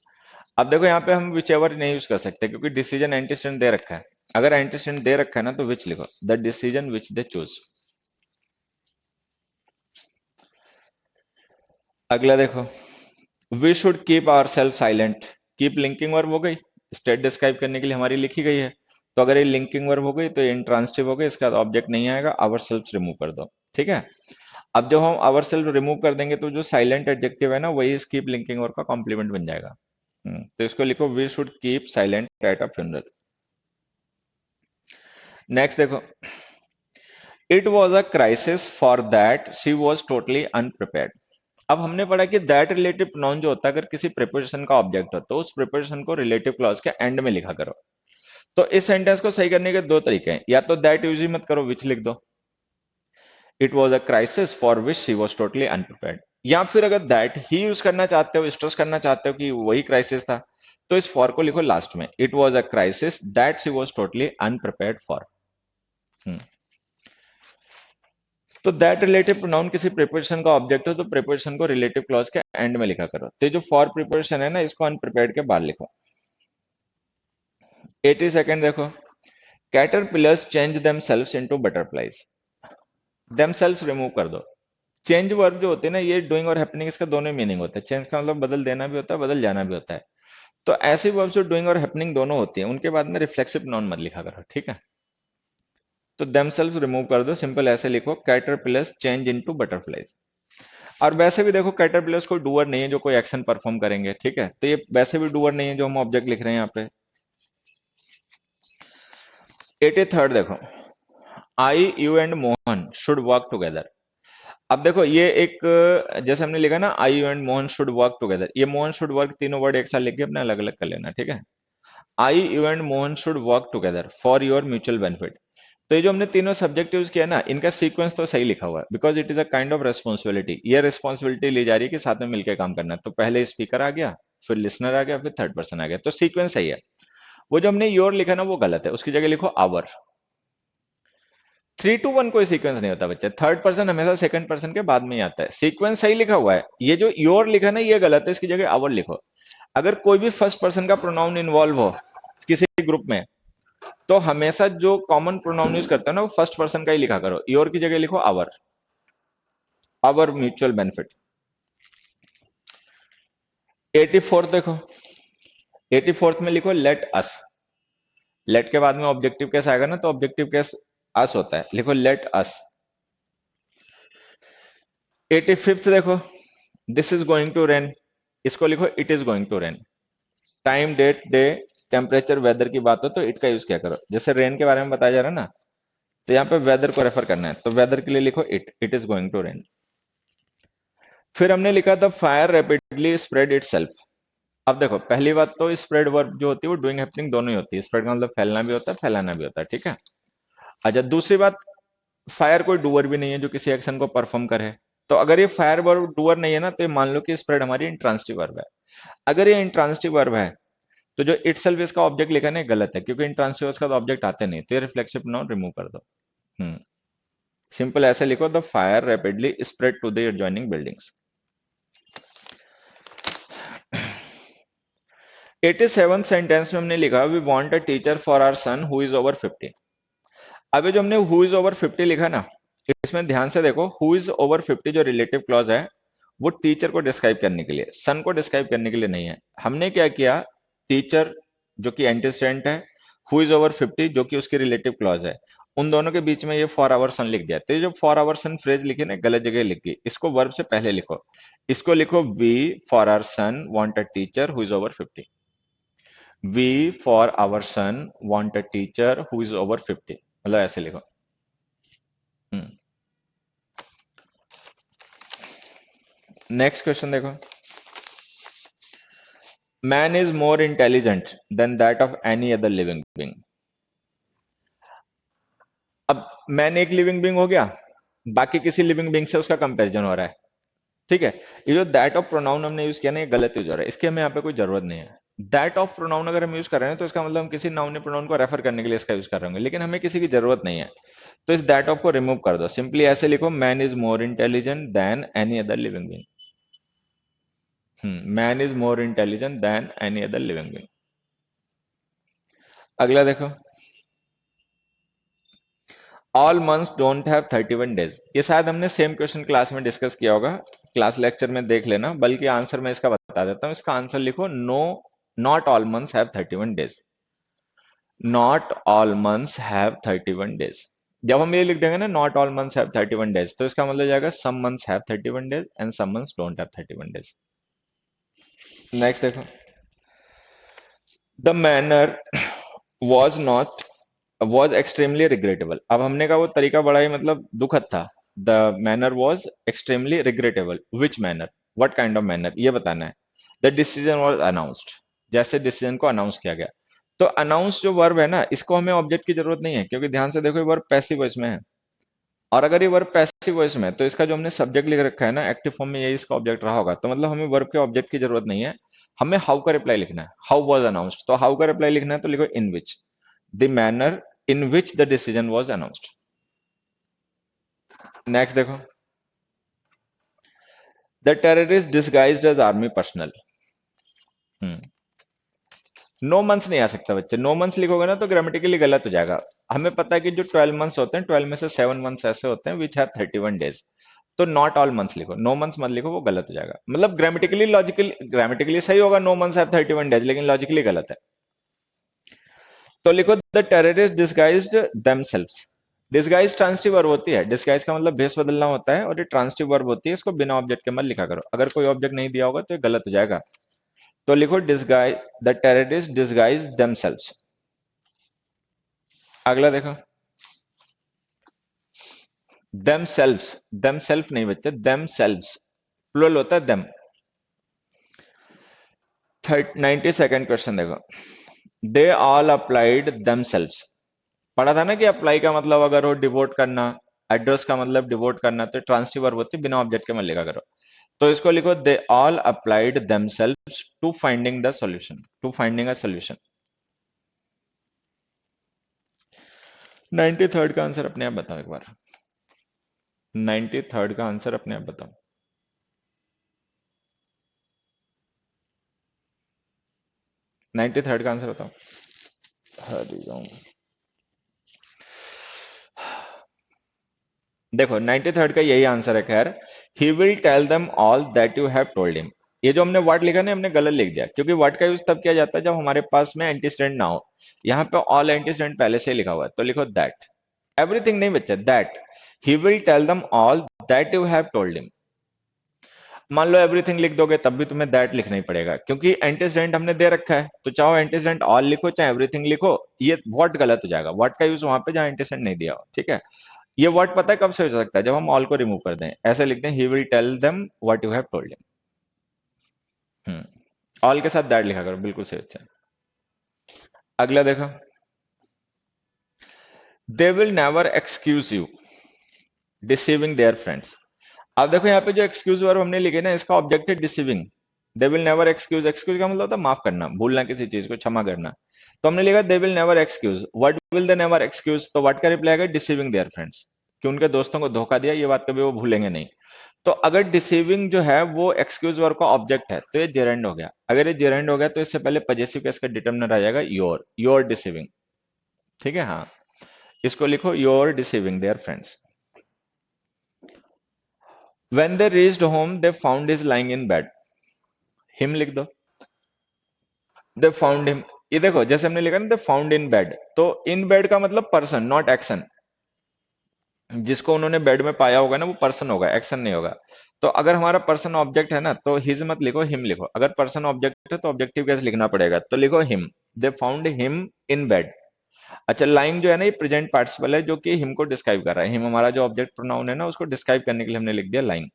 अब देखो यहाँ पे हम विच एवर नहीं यूज कर सकते क्योंकि डिसीजन एंटीस्टेंट दे रखा है। अगर एंटीस्टेंट दे रखा है ना तो विच लिखो, the decision which they choose. अगला देखो, we should keep our self silent. Keep linking verb हो गई, स्टेट डिस्क्राइब करने के लिए हमारी लिखी गई है, तो अगर ये लिंकिंग वर्ब हो गई तो ये इंट्रांसिटिव हो गई, इसका ऑब्जेक्ट नहीं आएगा, आवर सेल्फ रिमूव कर दो। ठीक है, अब जब हम आवर सेल्फ रिमूव कर देंगे तो जो साइलेंट एडजेक्टिव है ना वही इस कीप लिंकिंग वर्ब का कॉम्प्लीमेंट बन जाएगा। तो इसको लिखो, we should keep silent at a funeral. Next देखो, it was a crisis for that she was totally unprepared. अब हमने पढ़ा कि दैट रिलेटिव प्रोनाउन जो होता है अगर किसी प्रिपोजिशन का ऑब्जेक्ट हो तो उस प्रिपोजिशन को रिलेटिव क्लॉज के एंड में लिखा करो। तो इस सेंटेंस को सही करने के दो तरीके हैं, या तो दैट यूज ही मत करो, विच लिख दो, it was a crisis for which she was totally अनप्रिपेयर्ड। या फिर अगर दैट ही यूज करना चाहते हो, स्ट्रेस करना चाहते हो कि वही क्राइसिस था, तो इस फॉर को लिखो लास्ट में, it was a crisis that she was totally अनप्रिपेयर्ड for. तो दैट रिलेटिव प्रोनाउन किसी प्रीपोजिशन का ऑब्जेक्ट हो तो प्रीपोजिशन को रिलेटिव क्लॉज के एंड में लिखा करो। तो ये जो फॉर प्रीपोजिशन है ना इसको अनप्रिपेयर्ड के बाद लिखो। 82nd देखो, caterpillars change themselves into butterflies. Themselves remove कर दो। चेंज वर्ब जो होते हैं ना ये डूइंग और हैपनिंग इसका दोनों मीनिंग होता है। चेंज का मतलब बदल देना भी होता है, बदल जाना भी होता है। तो ऐसी वर्ब जो डूइंग और हैपनिंग दोनों होती है उनके बाद में रिफ्लेक्सिव प्रोनाउन मत लिखा करो। ठीक है, तो देमसेल्व्स रिमूव कर दो, सिंपल ऐसे लिखो, कैटरपिलर्स चेंज इनटू बटरफ्लाइज। और वैसे भी देखो कैटरपिलर्स कोई डूअर नहीं है जो कोई एक्शन परफॉर्म करेंगे। ठीक है, तो ये वैसे भी डूअर नहीं है जो हम ऑब्जेक्ट लिख रहे हैं यहाँ पे। 83rd देखो, I you and Mohan should work together. अब देखो ये एक, जैसे हमने लिखा ना I you and Mohan should work together, ये मोहन शुड वर्क तीनों वर्ड एक साथ लिख के अपने अलग अलग कर लेना। ठीक है, I you and Mohan should work together for your mutual benefit. तो ये जो हमने तीनों सब्जेक्ट यूज किया ना इनका सीक्वेंस तो सही लिखा हुआ है, because it is a kind of responsibility. ये रिस्पॉन्सिबिलिटी ली जा रही है कि साथ में मिलकर काम करना है। तो पहले स्पीकर आ गया, फिर लिसनर आ गया, फिर थर्ड पर्सन आ गया, तो सीक्वेंस सही है। वो जो हमने योर लिखा ना वो गलत है, उसकी जगह लिखो आवर। 3 to 1 कोई सीक्वेंस नहीं होता बच्चे, थर्ड पर्सन हमेशा सेकंड पर्सन के बाद में ही आता है। सीक्वेंस सही लिखा हुआ है, ये जो योर लिखा ना ये गलत है, इसकी जगह आवर लिखो। अगर कोई भी फर्स्ट पर्सन का प्रोनाउन इन्वॉल्व हो किसी ग्रुप में तो हमेशा जो कॉमन प्रोनाउन यूज करते हैं ना वो फर्स्ट पर्सन का ही लिखा करो, योर की जगह लिखो our, our mutual benefit. 84th देखो, 84th में लिखो लेट अस। लेट के बाद में ऑब्जेक्टिव केस आएगा ना तो ऑब्जेक्टिव केस अस होता है, लिखो लेट अस। 85th देखो, this is going to rain, इसको लिखो it is going to rain. Time date day temperature weather की बात हो तो इट का यूज क्या करो, जैसे रेन के बारे में बताया जा रहा है ना तो यहाँ पे वेदर को रेफर करना है, तो वेदर के लिए लिखो it is going to rain. फिर हमने लिखा the fire rapidly spread itself. अब देखो पहली बात तो स्प्रेड वर्ब जो होती है वो डूइंग हैपनिंग दोनों ही होती है, स्प्रेड का मतलब फैलना भी होता है फैलाना भी होता है। ठीक है, अच्छा दूसरी बात, फायर कोई डूअर भी नहीं है जो किसी एक्शन को परफॉर्म करे। तो अगर ये फायर वर्ब डूअर नहीं है ना तो ये मान लो कि स्प्रेड हमारी इंट्रांसिटिव वर्ब है। अगर ये इंट्रांसिटिव वर्ब है तो जो इटसेल्फ इसका ऑब्जेक्ट लिखा है गलत है, क्योंकि इंट्रांसिटिव का तो ऑब्जेक्ट आते नहीं, तो ये रिफ्लेक्सिव प्रोनाउन रिमूव कर दो। सिंपल ऐसे लिखो, the fire rapidly spread to the adjoining buildings. 87th sentence में हमने लिखा, we want a teacher for our son who is over 50। अब ये जो हमने हु इज ओवर 50 लिखा ना इसमें ध्यान से देखो, हु इज ओवर 50 जो रिलेटिव क्लॉज है वो टीचर को डिस्क्राइब करने के लिए, सन को डिस्क्राइब करने के लिए नहीं है। हमने क्या किया, टीचर जो कि एंटीस्टेंट है, हु इज ओवर 50 जो कि उसकी रिलेटिव क्लॉज है, उन दोनों के बीच में ये फॉर आवर सन लिख दिया। तो ये जो फॉर आवर सन फ्रेज लिखी ना गलत जगह लिखी, इसको वर्ब से पहले लिखो, इसको लिखो we for our son want a teacher who is over 50। We for our son want a teacher who is over 50, मतलब ऐसे लिखो। नेक्स्ट क्वेश्चन देखो, man is more intelligent then that of any other living being. अब man एक living being हो गया, बाकी किसी लिविंग बीइंग से उसका कंपैरिजन हो रहा है, ठीक है। ये जो दैट ऑफ प्रोनाउन हमने यूज किया ना, ये गलत यूज हो रहा है, इसकी हमें यहाँ पे कोई जरूरत नहीं है। दैट ऑफ प्रोनाउन अगर हम यूज कर रहे हैं तो इसका मतलब हम किसी नाउन प्रोनाउन को रेफर करने के लिए इसका यूज कर रहे होंगे, लेकिन हमें किसी की जरूरत नहीं है। तो इस दैट ऑफ को रिमूव कर दो, सिंपली ऐसे लिखो, man is more intelligent then any other living being. Man is more intelligent then any other living being. अगला देखो, all months don't have 31 days. ये शायद हमने सेम क्वेश्चन क्लास में डिस्कस किया होगा, क्लास लेक्चर में देख लेना, बल्कि आंसर मैं इसका बता देता हूं। इसका आंसर लिखो, no, not all months have 31 days. Not all months have 31 days. जब हम ये लिख देंगे ना, not all months have 31 days, तो इसका मतलब जाएगा some months have 31 days and some months don't have 31 days. Next देखो, the manner was not, was extremely regrettable. अब हमने कहा वो तरीका बड़ा ही मतलब दुखद था। The manner was extremely regrettable, which manner, what kind of manner, ये बताना है। द डिसीजन वॉज अनाउंस्ड, जैसे डिसीजन को अनाउंस किया गया। तो अनाउंस जो वर्ब है ना, इसको हमें ऑब्जेक्ट की जरूरत नहीं है, क्योंकि ध्यान से देखो ये वर्ब पैसिव वॉइस में है। और अगर ये वर्ब पैसिव वॉइस में है, तो इसका जो हमने सब्जेक्ट लिख रखा है ना, एक्टिव फॉर्म में, यही इसका ऑब्जेक्ट रहा होगा। तो मतलब हमें वर्ब के ऑब्जेक्ट की जरूरत नहीं है, हमें हाउ का रिप्लाई लिखना है। हाउ वॉज अनाउंस्ड, तो हाउ का रिप्लाई लिखना है, तो लिखो in which, the manner in which the decision was announced. Next देखो, the terrorist disguised as army personnel. No months नहीं आ सकता बच्चे, नो मंथ्स लिखोगे ना तो ग्रामेटिकली गलत हो जाएगा। हमें पता है कि जो 12 मंथ्स होते हैं, 12 में से 7 मंथ्स ऐसे होते हैं विच हैव 31 डेज। तो नॉट ऑल मंथ्स लिखो, नो मंथ्स मत लिखो, वो गलत हो जाएगा। मतलब ग्रामेटिकली, लॉजिकली, ग्रामेटिकली सही होगा, नो मंथ्स हैव 31 डेज, लेकिन लॉजिकली गलत है। तो लिखो, the terrorist disguised themselves. Disguise transitive verb होती है, डिस्गाइज का मतलब भेष बदलना होता है, और ये ट्रांसिटिव वर्ब होती है, इसको बिना ऑब्जेक्ट के मत लिखा करो। अगर कोई ऑब्जेक्ट नहीं दिया होगा तो ये गलत हो जाएगा। तो लिखो, disguise, the terrorist disguise themselves. अगला देखो, देमसेल्व्स, देमसेल्फ नहीं बच्चे, देमसेल्व्स प्लुरल होता है देम। 92nd क्वेश्चन देखो, दे ऑल अप्लाइड देमसेल्व्स। पढ़ा था ना कि अप्लाई का मतलब अगर हो डिवोट करना, एड्रेस का मतलब डिवोट करना, तो ट्रांसिटिव वर्ब होती है, बिना ऑब्जेक्ट के मत लिखा करो। तो इसको लिखो, they all applied themselves to finding the solution, to finding a solution. 93rd का आंसर अपने आप बताओ एक बार, 93rd का आंसर अपने आप बताओ। 93rd का आंसर बताओ। हरि ओम। देखो 93rd का यही आंसर है। खैर, he will tell them all that you have told him. ये जो हमने वर्ड लिखा ना, हमने गलत लिख दिया, क्योंकि वर्ड का यूज तब किया जाता है जब हमारे पास में एंटीस्टेंट ना हो। यहाँ पे ऑल एंटीस्टेंट पहले से ही लिखा हुआ है, तो लिखो दैट। एवरीथिंग नहीं बच्चा, that. He will tell them all that you have told him. मान लो एवरीथिंग लिख दोगे तब भी तुम्हें दैट लिखना ही पड़ेगा, क्योंकि एंटीस्टेंट हमने दे रखा है। तो चाहे एंटीस्टेंट ऑल लिखो चाहे एवरीथिंग लिखो, ये वर्ड गलत हो जाएगा। वर्ड का यूज वहां पे जहां एंटीस्टेंट नहीं दिया हो, ठीक है। ये वर्ड पता है कब से हो सकता है, जब हम ऑल को रिमूव कर दें। ऐसे लिखते हैं, he will tell them what you have told him. All के साथ दैट लिखा करो, बिल्कुल सही बच्चा। अगला देखो, they will never excuse you deceiving their friends. अब देखो यहाँ पे जो एक्सक्यूज वर्ब हमने लिखे ना, इसका ऑब्जेक्ट है deceiving. They will never excuse, excuse का मतलब होता है माफ करना, भूलना, किसी चीज को क्षमा करना। तो हमने लिखा they will never excuse, what will they never excuse, तो व्हाट का रिप्लाई आएगा, डिसीविंग देयर फ्रेंड्स, कि उनके दोस्तों को धोखा दिया, ये बात कभी वो भूलेंगे नहीं। तो अगर डिसीविंग जो है वो एक्सक्यूज वर्ब का ऑब्जेक्ट है, तो ये जेरेंड हो गया। अगर ये जेरेंड हो गया तो इससे पहले पजेसिव केस का डिटर्मिनर आ जाएगा योर डिसीविंग, ठीक है। हाँ, इसको लिखो, your deceiving their friends. When they reached home they found his lying in bed. Him लिख दो, दे फाउंड हिम। ये देखो जैसे हमने लिखा ना, दे फाउंड इन बेड, तो इन बेड का मतलब पर्सन, नॉट एक्शन। जिसको उन्होंने बेड में पाया होगा ना, वो पर्सन होगा, एक्शन नहीं होगा। तो अगर हमारा पर्सन ऑब्जेक्ट है ना, तो हिज मत लिखो, हिम लिखो। अगर पर्सन ऑब्जेक्ट है तो ऑब्जेक्टिव केस लिखना पड़ेगा, तो लिखो him, they found him in bed. अच्छा, लाइंग जो है ना, ये प्रेजेंट पार्टिसिपल है, जो कि हिम को डिस्क्राइब कर रहा है। हिम हमारा जो ऑब्जेक्ट प्रोनाउन है ना, उसको डिस्क्राइब करने के लिए हमने लिख दिया लाइंग।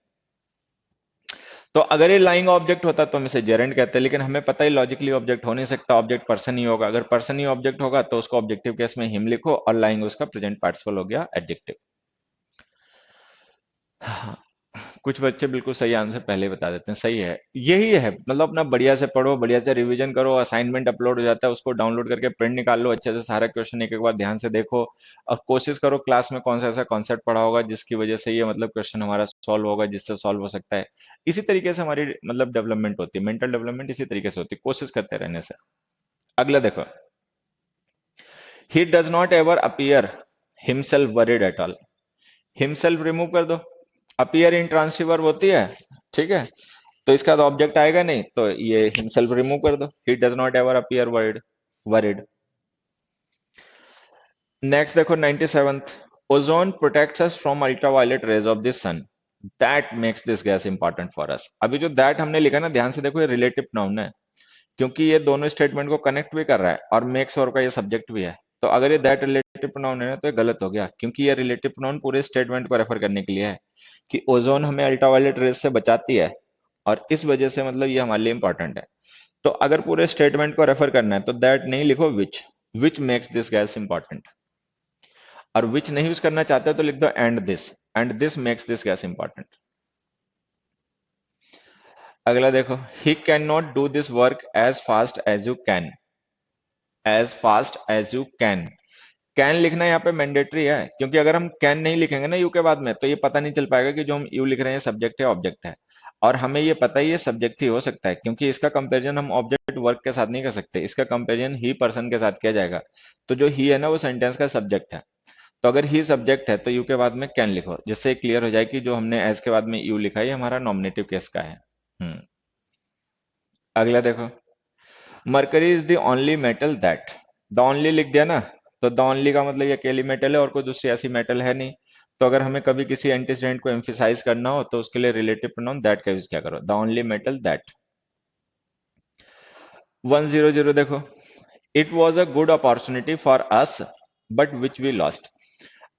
तो अगर ये लाइंग ऑब्जेक्ट होता तो हम इसे जेरेंड कहते हैं, लेकिन हमें पता ही लॉजिकली ऑब्जेक्ट हो नहीं सकता, ऑब्जेक्ट पर्सन ही होगा। अगर पर्सन ही ऑब्जेक्ट होगा तो उसको ऑब्जेक्टिव केस में हिम लिखो और लाइंग उसका प्रेजेंट पार्टिसिपल हो गया एडजेक्टिव। हाँ, कुछ बच्चे बिल्कुल सही आंसर पहले ही बता देते हैं, सही है, यही है। मतलब अपना बढ़िया से पढ़ो, बढ़िया से रिवीजन करो, असाइनमेंट अपलोड हो जाता है, उसको डाउनलोड करके प्रिंट निकाल लो, अच्छे से सारा क्वेश्चन एक एक बार ध्यान से देखो। और कोशिश करो क्लास में कौन सा ऐसा कॉन्सेप्ट पढ़ा होगा जिसकी वजह से ये मतलब क्वेश्चन हमारा सॉल्व होगा, जिससे सॉल्व हो सकता है। इसी तरीके से हमारी मतलब डेवलपमेंट होती है, मेंटल डेवलपमेंट इसी तरीके से होती है, कोशिश करते रहने से। अगला देखो, ही does not ever appear himself worried at all. Himself remove कर दो, अपीयर इंट्रांसिटिव वर्ब होती है, ठीक है, तो इसका तो ऑब्जेक्ट आएगा नहीं, तो ये हिमसेल्फ रिमूव कर दो, he does not ever appear worried worried. Next देखो 97th, ozone protects us from ultraviolet rays of the sun, that makes this gas important for us. अभी जो दैट हमने लिखा ना, ध्यान से देखो, ये रिलेटिव नाउन है, क्योंकि ये दोनों स्टेटमेंट को कनेक्ट भी कर रहा है और मेक्स और का ये सब्जेक्ट भी है। तो अगर ये दैट रिलेटिव प्रोनाउन है ना, तो ये गलत हो गया, क्योंकि ये रिलेटिव प्रोनाउन पूरे स्टेटमेंट को रेफर करने के लिए है कि ओजोन हमें अल्ट्रावायलेट रेज से बचाती है, और इस वजह से मतलब ये हमारे लिए इंपॉर्टेंट है। तो अगर पूरे स्टेटमेंट को रेफर करना है तो दैट नहीं लिखो, which makes this gas important. और विच नहीं यूज करना चाहते हो तो लिख दो and this makes this gas important. अगला देखो, he can not do this work as fast as you can, as fast as you can लिखना यहाँ पे मैंडेटरी है, क्योंकि अगर हम कैन नहीं लिखेंगे ना यू के बाद में, तो ये पता नहीं चल पाएगा कि जो हम यू लिख रहे हैं सब्जेक्ट है ऑब्जेक्ट है। और हमें ये पता ही ये सब्जेक्ट ही हो सकता है, क्योंकि इसका कंपैरिजन हम ऑब्जेक्ट वर्क के साथ नहीं कर सकते, इसका कंपैरिजन ही पर्सन के साथ किया जाएगा। तो जो ही है ना वो सेंटेंस का सब्जेक्ट है, तो अगर ही सब्जेक्ट है तो यू के बाद में कैन लिखो, जिससे क्लियर हो जाए कि जो हमने एज के बाद में यू लिखा है ये हमारा नॉमिनेटिव केस का है। अगला देखो, mercury is the only metal that, the only लिख दिया ना, तो द ओनली का मतलब ये अकेली मेटल है और कोई दूसरी ऐसी मेटल है नहीं। तो अगर हमें कभी किसी एंटीसीडेंट को एम्फिसाइज करना हो तो उसके लिए रिलेटिव प्रोनाउन दैट का यूज क्या करो, द ओनली मेटल दैट। 100 देखो, it was a good opportunity for us but which we lost.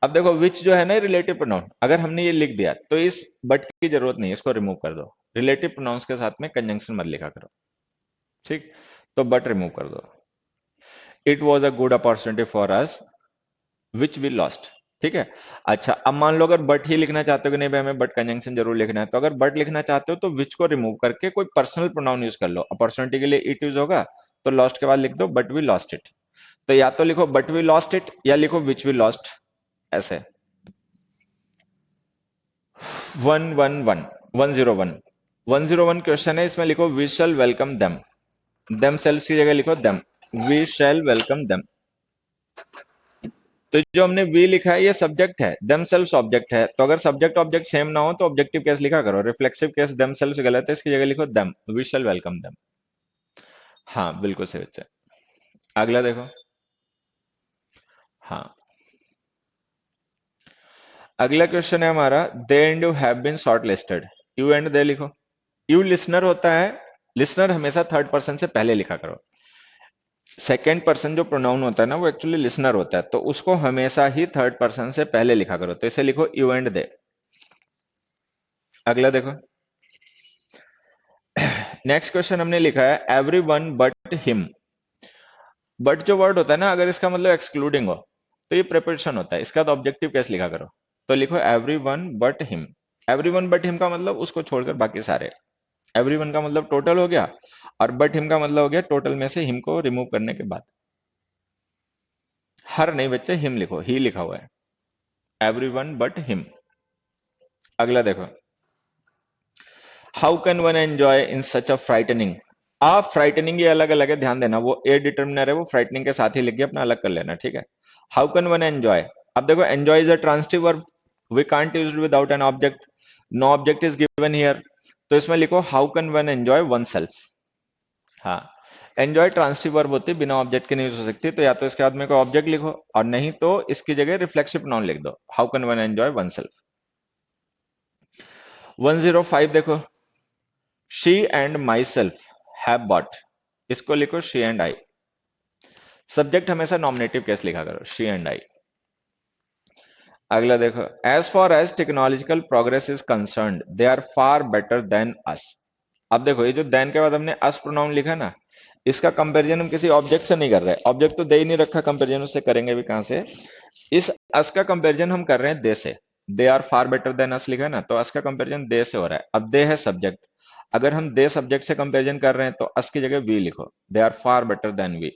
अब देखो विच जो है ना रिलेटिव प्रोनाउन, अगर हमने ये लिख दिया तो इस बट की जरूरत नहीं है, इसको रिमूव कर दो, रिलेटिव प्रोनाउंस के साथ में कंजंक्शन मत लिखा करो, ठीक, तो बट रिमूव कर दो। It was a good opportunity for us which we lost, ठीक है। अच्छा, अब मान लो अगर बट ही लिखना चाहते हो कि नहीं भाई हमें बट कंजंक्शन जरूर लिखना है, तो अगर बट लिखना चाहते हो तो विच को रिमूव करके कोई पर्सनल प्रोनाउन यूज कर लो, अपॉर्चुनिटी के लिए इट यूज होगा, तो लॉस्ट के बाद लिख दो बट वी लॉस्ट इट। तो या तो लिखो बट वी लॉस्ट इट या लिखो विच वी लॉस्ट, ऐसे। 111 क्वेश्चन है, इसमें लिखो we shall welcome them self की जगह लिखो them, we shall welcome them. तो जो हमने वी लिखा है ये सब्जेक्ट है, देमसेल्व्स ऑब्जेक्ट है, तो अगर सब्जेक्ट ऑब्जेक्ट सेम ना हो तो ऑब्जेक्टिव केस लिखा करो, रिफ्लेक्सिव केस देमसेल्व्स गलत है, इसकी जगह लिखो them, we shall welcome them. हाँ बिल्कुल सही बच्चा। अगला देखो, हाँ, अगला क्वेश्चन है हमारा, they and you have been shortlisted, you and they लिखो। यू लिसनर होता है, लिसनर हमेशा थर्ड पर्सन से पहले लिखा करो, सेकेंड पर्सन जो प्रोनाउन होता है ना वो एक्चुअली लिसनर होता है, तो उसको हमेशा ही थर्ड पर्सन से पहले लिखा करो, तो इसे लिखो यू एंड दे। अगला देखो, नेक्स्ट क्वेश्चन हमने लिखा है every one but him. But जो वर्ड होता है ना, अगर इसका मतलब एक्सक्लूडिंग हो तो ये प्रेपोजिशन होता है, इसका तो ऑब्जेक्टिव केस लिखा करो, तो लिखो every one but him. Every one but him का मतलब उसको छोड़कर बाकी सारे, एवरी वन का मतलब टोटल हो गया, और बट हिम का मतलब हो गया टोटल में से हिम को रिमूव करने के बाद। हर नहीं बच्चे, हिम लिखो, ही लिखा हुआ है, एवरी वन बट हिम। अगला देखो, how can one enjoy in such a frightening. आप फ्राइटनिंग ये अलग अलग है, ध्यान देना, वो ए डिटर्मिनर है, वो फ्राइटनिंग के साथ ही लिख के अपना अलग कर लेना, ठीक है। हाउ कैन वन एंजॉय, अब देखो enjoy is a transitive verb, we can't use without an object, no object is given here, तो इसमें लिखो how can one enjoy one self. हाँ, एंजॉय ट्रांसिटिव वर्ब होती है, बिना ऑब्जेक्ट के नहीं यूज हो सकती, तो या तो इसके बाद में कोई ऑब्जेक्ट लिखो और नहीं तो इसकी जगह रिफ्लेक्सिव प्रोनाउन लिख दो, how can one enjoy one self. 105 देखो, she and my self have bought, इसको लिखो शी एंड आई, सब्जेक्ट हमेशा नॉमिनेटिव केस लिखा करो, शी एंड आई। अगला देखो, as far as technological progress is concerned they are far better than us. अब देखो ये जो देन के बाद हमने अस प्रोनाउन लिखा ना, इसका कंपैरिजन हम किसी ऑब्जेक्ट से नहीं कर रहे, ऑब्जेक्ट तो दे ही नहीं रखा, कंपैरिजन उससे करेंगे भी कहां से। इस अस का कंपैरिजन हम कर रहे हैं दे से। They are far better than us लिखा है ना, तो अस का कंपैरिजन दे से हो रहा है। अब दे है सब्जेक्ट, अगर हम दे सब्जेक्ट से कंपैरिजन कर रहे हैं तो अस की जगह वी लिखो, they are far better than we.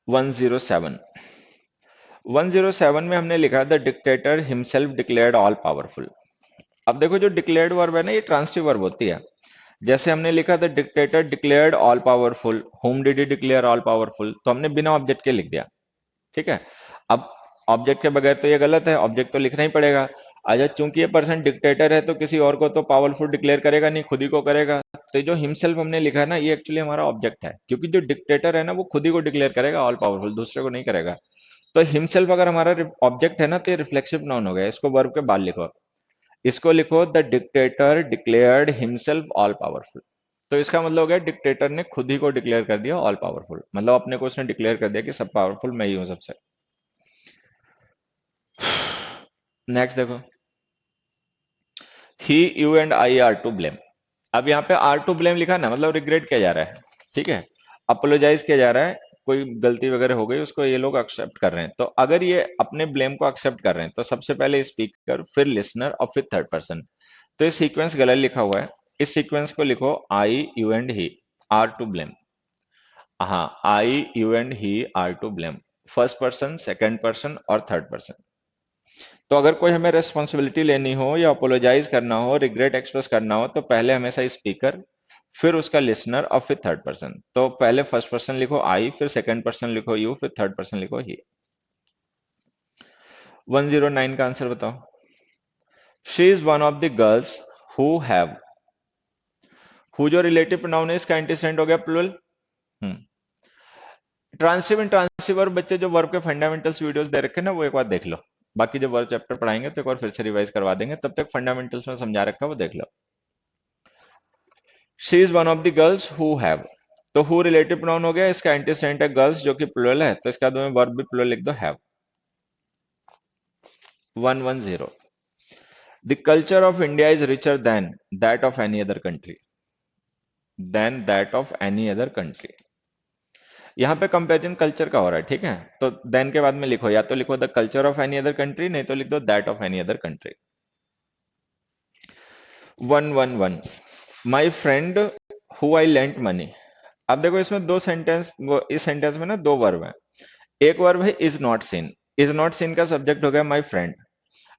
107, 107 में हमने लिखा the dictator himself declared all powerful. अब देखो जो डिक्लेयर्ड वर्ब है ना, ये ट्रांसिटिव वर्ब होती है। जैसे हमने लिखा the dictator declared all powerful, home did he declare all powerful, तो हमने बिना ऑब्जेक्ट के लिख दिया, ठीक है। अब ऑब्जेक्ट के बगैर तो ये गलत है, ऑब्जेक्ट तो लिखना ही पड़ेगा। अच्छा, चूंकि ये पर्सन डिक्टेटर है तो किसी और को तो पावरफुल डिक्लेयर करेगा नहीं, खुद ही को करेगा। तो जो हिमसेल्फ हमने लिखा है ना, ये एक्चुअली हमारा ऑब्जेक्ट है, क्योंकि जो डिक्टेटर है ना वो खुद ही को डिक्लेयर करेगा ऑल पावरफुल, दूसरे को नहीं करेगा। तो हिमसेल्फ अगर हमारा ऑब्जेक्ट है ना, तो ये रिफ्लेक्सिव नाउन हो गया, इसको वर्ब के बाद लिखो। इसको लिखो the dictator declared himself all powerful. तो इसका मतलब हो गया डिक्टेटर ने खुद ही को डिक्लेयर कर दिया ऑल पावरफुल, मतलब अपने को उसने डिक्लेयर कर दिया कि सब पावरफुल मैं ही हूं सबसे। नेक्स्ट देखो, he you and I are to blame. अब यहाँ पे आर टू ब्लेम लिखा ना, मतलब रिग्रेट किया जा रहा है, ठीक है, अपोलोजाइज किया जा रहा है, कोई गलती वगैरह हो गई उसको ये लोग एक्सेप्ट कर रहे हैं। तो अगर ये अपने ब्लेम को एक्सेप्ट कर रहे हैं तो सबसे पहले स्पीकर, फिर लिसनर और फिर थर्ड पर्सन। तो ये सीक्वेंस गलत लिखा हुआ है, इस सीक्वेंस को लिखो I you and he are to blame. हाँ, I you and he are to blame, first person, second person और थर्ड पर्सन। तो अगर कोई हमें रेस्पॉन्सिबिलिटी लेनी हो या अपोलोजाइज करना हो, रिग्रेट एक्सप्रेस करना हो, तो पहले हमेशा स्पीकर, फिर उसका लिसनर और फिर थर्ड पर्सन। तो पहले फर्स्ट पर्सन लिखो आई, फिर सेकंड पर्सन लिखो यू, फिर थर्ड पर्सन लिखो ही। 109 का आंसर बताओ। She is one of the girls who have, who जो रिलेटिव प्रोनाउन है इसका एंटीसेंट हो गया plural. Transitive and transitive verb, बच्चे जो वर्ब के फंडामेंटल्स वीडियोस दे रखे हैं ना, वो एक बार देख लो। बाकी जब वर्ब चैप्टर पढ़ाएंगे तो एक बार फिर से रिवाइज करवा देंगे, तब तक फंडामेंटल्स में समझा रखा है वो देख लो। She is one of the girls who have, तो हु रिलेटिव प्रोनाउन हो गया, इसका एंटीसेंट है गर्ल्स जो कि प्लूरल है, तो इसका बाद में वर्ब भी प्लूरल लिख दो have. 110, the culture of India is richer than that of any other country, than that of any other country. यहाँ पे कंपेरिजन कल्चर का हो रहा है, ठीक है। तो देन के बाद में लिखो, या तो लिखो the culture of any other country, नहीं तो लिख दो that of any other country. 111, my friend who I lent money. अब देखो इसमें दो सेंटेंस, इस सेंटेंस में ना दो वर्ब है। एक वर्ब है is not seen, is not seen का सब्जेक्ट हो गया माई फ्रेंड।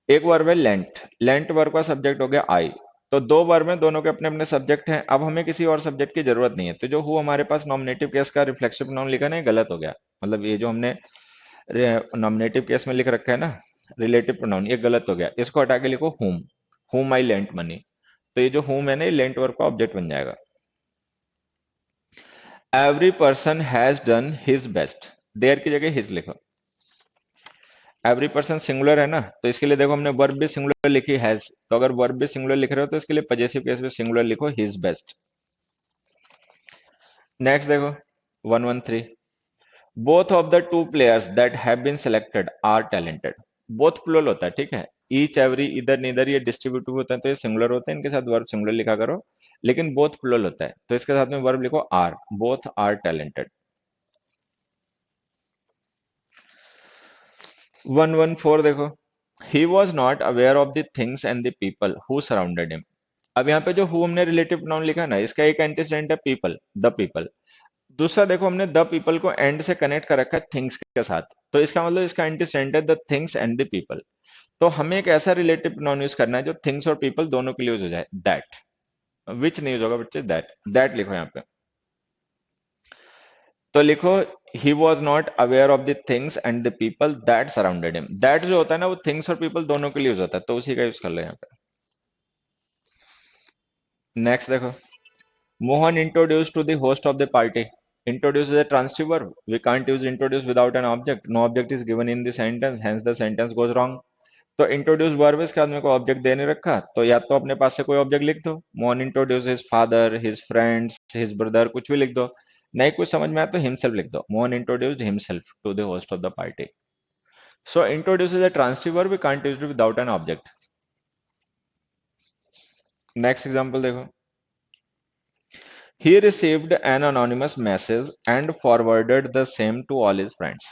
एक वर्ब है लेंट, लेंट वर्ब का सब्जेक्ट हो गया आई। तो दो वर्ब हैं, दोनों के अपने अपने सब्जेक्ट हैं। अब हमें किसी और सब्जेक्ट की जरूरत नहीं है, तो जो हु हमारे पास नॉमिनेटिव केस का रिफ्लेक्सिव नाउन लिखा ना, ये गलत हो गया। मतलब ये जो हमने नॉमिनेटिव केस में लिख रखा है ना रिलेटिव प्रोनाउन, ये गलत हो गया, इसको हटा के लिखो हुम आई लेंट मनी। तो ये जो हुम है ना, ये लेंट वर्ब का ऑब्जेक्ट बन जाएगा। Every person has done his best, there की जगह हिज लिखो। एवरी पर्सन सिंगुलर है ना, तो इसके लिए देखो हमने वर्ब भी सिंगुलर लिखी हैज, तो अगर वर्ब भी सिंगुलर लिख रहे हो तो इसके लिए पजेसिव केस में सिंगुलर लिखो हिज बेस्ट। नेक्स्ट देखो 113, both of the two players that have been selected are talented. Both प्लूरल होता है, ठीक है। ईच, एवरी, इधर, नीदर ये डिस्ट्रीब्यूटिव होते हैं, तो ये सिंगुलर होते हैं, इनके साथ वर्ब सिंगुलर लिखा करो। लेकिन बोथ प्लूरल होता है, तो इसके साथ में वर्ब लिखो आर, बोथ आर टैलेंटेड। 114 देखो, he was not aware of the things and the people who surrounded him. अब यहाँ पे जो हु हमने रिलेटिव प्रोनाउन लिखा है ना, इसका एक एंटीसेडेंट है पीपल, द पीपल। दूसरा देखो हमने द पीपल को एंड से कनेक्ट कर रखा है थिंग्स के साथ, तो इसका मतलब इसका एंटीसेडेंट है the things and the people. तो हमें एक ऐसा रिलेटिव प्रोनाउन यूज करना है जो थिंग्स और पीपल दोनों के लिए यूज हो जाए, दैट। विच नहीं यूज होगा बच्चे, दैट, दैट लिखो यहाँ पे। तो लिखो ही was not aware of the things and the people that surrounded him. That जो होता है ना, वो थिंग्स और पीपल दोनों के लिए यूज होता है, तो उसी का यूज कर लो यहाँ पे। नेक्स्ट देखो, Mohan introduce to the host of the party. Introduce is a transitive verb. We can't use introduce without an object. No object is given in the sentence, hence the sentence goes wrong. तो introduce verb, इसके बाद में कोई object they नहीं रखा, तो या तो अपने पास से कोई ऑब्जेक्ट लिख दो, Mohan introduce his father, his friends, his brother, कुछ भी लिख दो। नहीं कुछ समझ में आया तो हिमसेल्फ लिख दो, Mohan introduced himself to the host of the party. So introduce is a transitive verb, we can't use it without an object. Next example देखो, he received an anonymous message and forwarded the same to all his friends।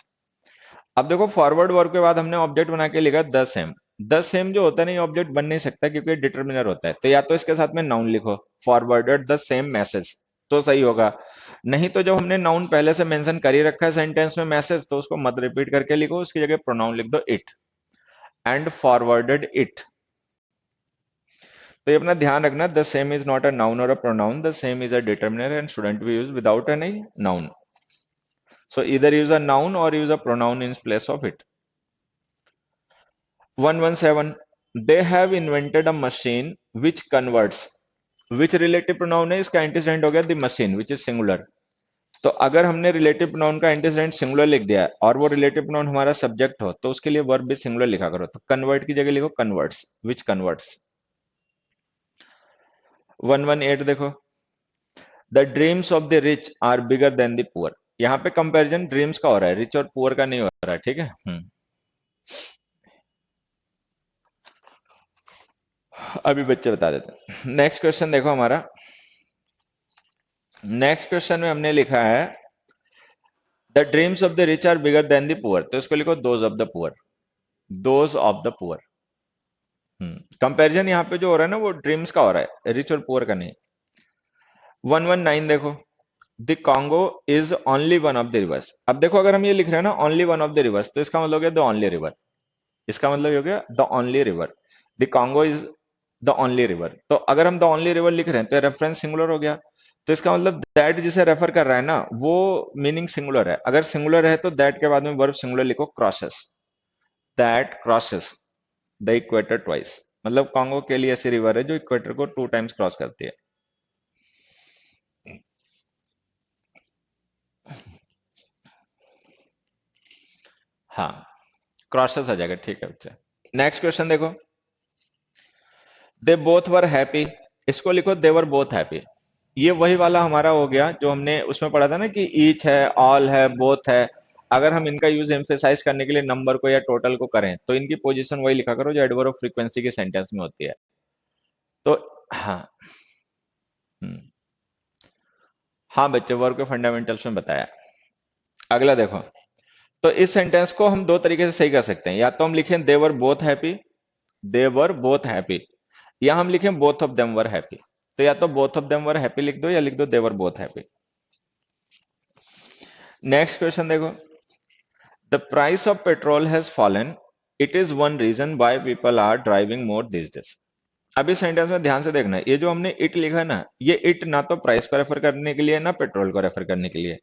अब देखो forward verb के बाद हमने object बना के लिखा the same. The same जो होता है ना, ये ऑब्जेक्ट बन नहीं सकता क्योंकि डिटर्मिनर होता है, तो या तो इसके साथ में नाउन लिखो, फॉरवर्डेड द सेम मैसेज, तो सही होगा। नहीं तो जब हमने नाउन पहले से मेंशन कर ही रखा है सेंटेंस में मैसेज, तो उसको मत रिपीट करके लिखो, उसकी जगह प्रोनाउन लिख दो इट, एंड फॉरवर्डेड इट। तो ये अपना ध्यान रखना, the same is not a noun और a pronoun, the same is a determiner and shouldn't be used without any noun. So either use a noun or use a pronoun in place of it। 117, they have invented a machine which converts, which relative pronoun है, इसका एंटीसेडेंट हो गया the machine which is singular. तो अगर हमने relative pronoun का एंटीसेडेंट singular लिख दिया और वो रिलेटिव प्रोनाउन हमारा सब्जेक्ट हो, तो उसके लिए वर्ब भी सिंगुलर लिखा करो, तो कन्वर्ट की जगह लिखो कन्वर्ट्स, विच कन्वर्ट्स। 118 देखो, the dreams of the rich are bigger than the poor. यहाँ पे कंपैरिजन ड्रीम्स का हो रहा है, रिच और पुअर का नहीं हो रहा है, ठीक है। अभी बच्चे बता देते हैं। नेक्स्ट क्वेश्चन देखो हमारा, नेक्स्ट क्वेश्चन में हमने लिखा है the dreams of the rich are bigger than the poor, तो इसको लिखो those of the poor, those of the poor. Comparison यहाँ पे जो हो रहा है ना, वो ड्रीम्स का हो रहा है, रिच और पुअर का नहीं। 119 देखो, the Congo is only one of the reverse. अब देखो अगर हम ये लिख रहे हैं ना only one of the reverse, तो इसका मतलब हो गया द ओनली रिवर, इसका मतलब ये हो गया the only river, the Congo is the only river. तो अगर हम द ओनली रिवर लिख रहे हैं तो रेफरेंस सिंगुलर हो गया, तो इसका मतलब दैट जिसे रेफर कर रहा है ना, वो मीनिंग सिंगुलर है। अगर सिंगुलर है तो दैट के बाद में वर्ब सिंगुलर लिखो, crosses, that crosses the equator twice. मतलब कॉन्गो के लिए ऐसी रिवर है जो इक्वेटर को 2 टाइम्स क्रॉस करती है। हाँ, क्रॉसेस आ जाएगा, ठीक है बच्चे। नेक्स्ट क्वेश्चन देखो, दे बोथ वर हैप्पी, इसको लिखो दे वर बोथ हैप्पी। ये वही वाला हमारा हो गया जो हमने उसमें पढ़ा था ना कि ईच है, ऑल है, बोथ है। अगर हम इनका यूज एम्फेसाइज करने के लिए नंबर को या टोटल को करें, तो इनकी पोजीशन वही लिखा करो जो एडवर्ब ऑफ फ्रीक्वेंसी के सेंटेंस में होती है। तो हाँ, हम्म, हाँ बच्चे, वर्ब के फंडामेंटल्स में बताया। अगला देखो, तो इस सेंटेंस को हम दो तरीके से सही कर सकते हैं, या तो हम लिखें they were both happy, they were both happy, या हम लिखें both of them were happy. तो या तो both of them were happy लिख दो या लिख दो they were both happy. Next question देखो, the price of petrol has fallen, it is one reason why people are driving more this days. अब इस सेंटेंस में ध्यान से देखना, ये जो हमने इट लिखा है ना, ये इट ना तो प्राइस को रेफर करने के लिए ना पेट्रोल को रेफर करने के लिए,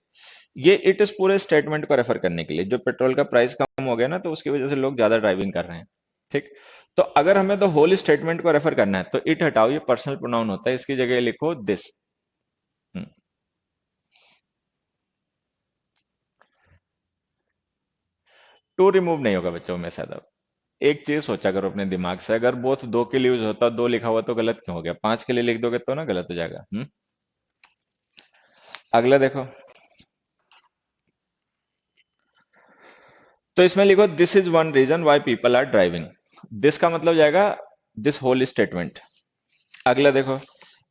ये इट इस पूरे स्टेटमेंट को रेफर करने के लिए। जो पेट्रोल का प्राइस कम हो गया ना, तो उसकी वजह से लोग ज्यादा ड्राइविंग कर रहे हैं, ठीक। तो अगर हमें तो होल स्टेटमेंट को रेफर करना है, तो इट हटाओ, ये पर्सनल प्रोनाउन होता है, इसकी जगह लिखो दिस। टू रिमूव नहीं होगा बच्चों में शायद। अब एक चीज सोचा करो अपने दिमाग से, अगर बोथ दो के लिए यूज होता, दो लिखा हुआ तो गलत क्यों हो गया, पांच के लिए लिख दोगे तो ना गलत हो जाएगा। अगला देखो, तो इसमें लिखो this is one reason why people are driving, this का मतलब जाएगा दिस होल स्टेटमेंट। अगला देखो,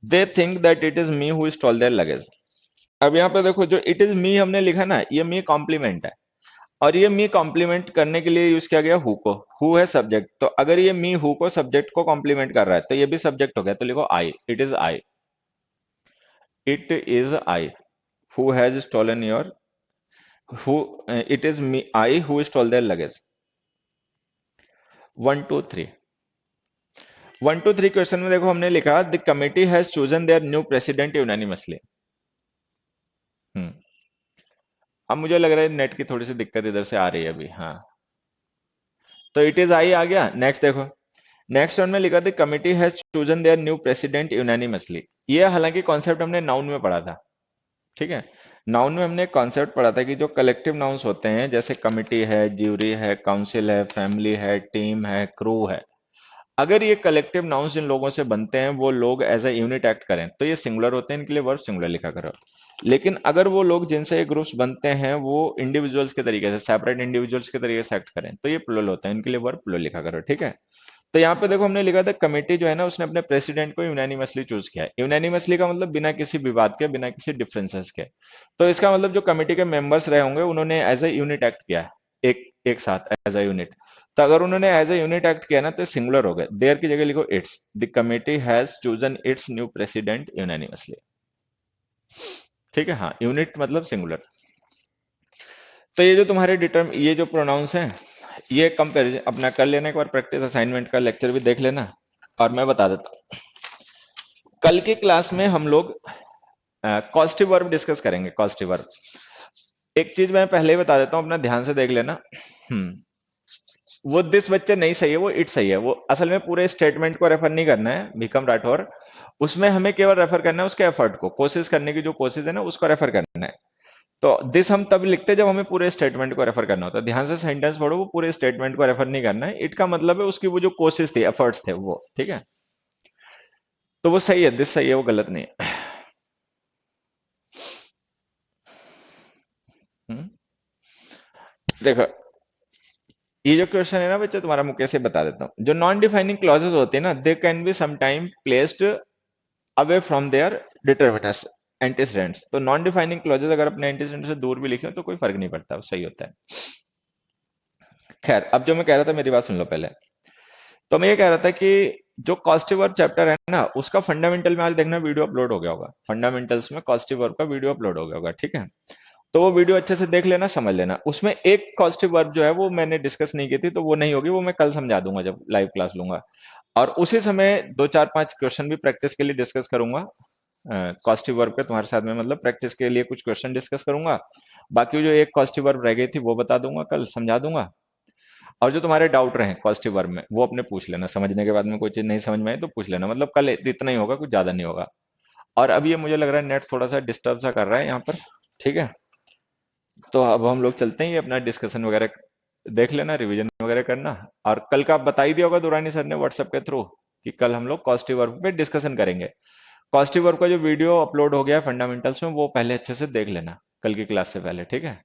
they think that it is me who stole their luggage. अब यहाँ पे देखो, जो इट इज मी हमने लिखा ना, ये मी कॉम्प्लीमेंट है, और ये मी कॉम्प्लीमेंट करने के लिए यूज किया गया हु को, हु है सब्जेक्ट। तो अगर ये मी हु को सब्जेक्ट को कॉम्प्लीमेंट कर रहा है, तो ये भी सब्जेक्ट हो गया, तो लिखो I, it is I, it is I who has stolen your, who, it is me I who stole their luggage. 123, 123 question में देखो हमने लिखा the committee has chosen their new president unanimously. हम्म, अब मुझे लग रहा है नेट की थोड़ी सी दिक्कत इधर से आ रही है अभी। हाँ, तो इट इज आई आ गया। नेक्स्ट देखो, नेक्स्ट वन में लिखा था committee has chosen their new president unanimously. ये हालांकि कॉन्सेप्ट हमने नाउन में पढ़ा था, ठीक है। नाउन में हमने कॉन्सेप्ट पढ़ा था कि जो कलेक्टिव नाउन्स होते हैं, जैसे कमिटी है, ज्यूरी है, काउंसिल है, फैमिली है, टीम है, क्रू है, अगर ये कलेक्टिव नाउन्स जिन लोगों से बनते हैं वो लोग एज ए यूनिट एक्ट करें, तो ये सिंगुलर होते हैं, इनके लिए वर्ब सिंगुलर लिखा करो। लेकिन अगर वो लोग जिनसे ये ग्रुप्स बनते हैं वो इंडिविजुअल्स के तरीके से, सेपरेट इंडिविजुअल्स के तरीके से एक्ट करें, तो ये प्लुरल होता है, इनके लिए वर्ब प्लुरल लिखा करो, ठीक है। तो यहाँ पे देखो हमने लिखा था कमेटी जो है ना उसने अपने प्रेसिडेंट को यूनानिमसली चूज किया है। यूनानिमसली का मतलब बिना किसी विवाद के, बिना किसी डिफरेंसेस के। तो इसका मतलब जो कमेटी के मेंबर्स रहे होंगे उन्होंने एज ए यूनिट एक्ट किया है, एक एक साथ एज ए यूनिट। तो अगर उन्होंने एज ए यूनिट एक्ट किया ना तो सिंगुलर हो गए, देयर की जगह लिखो it's, the committee has chosen it's new president unanimously. ठीक है, हाँ, यूनिट मतलब सिंगुलर। तो ये जो तुम्हारे डिटर्म ये जो प्रोनाउंस हैं, ये कंपेरिजन अपना कर लेना, एक बार प्रैक्टिस असाइनमेंट का लेक्चर भी देख लेना। और मैं बता देता हूँ, कल की क्लास में हम लोग कॉस्टिव वर्ब डिस्कस करेंगे। कॉस्टिव वर्ब, एक चीज मैं पहले ही बता देता हूँ, अपना ध्यान से देख लेना। वो दिस बच्चे नहीं सही है, वो इट सही है। वो असल में पूरे स्टेटमेंट को रेफर नहीं करना है भिकम राठौर, उसमें हमें केवल रेफर करना है उसके एफर्ट को, कोशिश करने की जो कोशिश है ना उसको रेफर करना है। तो दिस हम तब लिखते हैं जब हमें पूरे स्टेटमेंट को रेफर करना होता है। ध्यान से सेंटेंस पढ़ो, वो पूरे स्टेटमेंट को रेफर नहीं करना है। इट का मतलब है उसकी वो जो कोशिश थी, एफर्ट्स थे वो, ठीक है। तो वो सही है, दिस सही है, वो गलत नहीं है। हम्म? देखो, ये जो क्वेश्चन है ना बच्चे, तुम्हारा मुकेश से बता देता हूँ। जो नॉन डिफाइनिंग क्लॉजेस होते हैं ना, they can be sometime placed away from their determiners antecedents. तो नॉन डिफाइनिंग क्लॉजेस अगर अपने एंटीसीडेंट से दूर भी लिखे हो तो कोई फर्क नहीं पड़ता, वो सही होता है। खैर, अब जो मैं कह रहा था मेरी बात सुन लो पहले। तो मैं ये कह रहा था कि जो कॉस्टिव वर्ब चैप्टर है ना उसका फंडामेंटल में आज देखना वीडियो अपलोड हो गया होगा। फंडामेंटल्स में कॉस्टिव वर्ब का वीडियो अपलोड हो गया होगा, ठीक है। तो वो वीडियो अच्छे से देख लेना, समझ लेना। उसमें एक कॉस्टिव वर्ब जो है वो मैंने डिस्कस नहीं की थी, तो वो नहीं होगी, वो मैं कल समझा दूंगा जब लाइव क्लास लूंगा। और उसी समय दो चार पांच क्वेश्चन भी प्रैक्टिस के लिए डिस्कस करूंगा। कॉस्टिव वर्ब के तुम्हारे साथ में, मतलब प्रैक्टिस के लिए कुछ क्वेश्चन डिस्कस करूंगा। बाकी जो एक कॉस्टिव वर्ब रह गई थी वो बता दूंगा, कल समझा दूंगा। और जो तुम्हारे डाउट रहे कॉस्टिव वर्ब में वो अपने पूछ लेना, समझने के बाद में कोई चीज नहीं समझ में आई तो पूछ लेना। मतलब कल इतना ही होगा, कुछ ज्यादा नहीं होगा। और अब ये मुझे लग रहा है नेट थोड़ा सा डिस्टर्ब सा कर रहा है यहाँ पर, ठीक है। तो अब हम लोग चलते हैं, ये अपना डिस्कशन वगैरह देख लेना, रिवीजन वगैरह करना। और कल का बता ही दिया होगा दुरानी सर ने व्हाट्सएप के थ्रू कि कल हम लोग कॉस्टिव वर्ब पे डिस्कशन करेंगे। कॉस्टिव वर्ब का जो वीडियो अपलोड हो गया है फंडामेंटल्स में, वो पहले अच्छे से देख लेना कल की क्लास से पहले, ठीक है।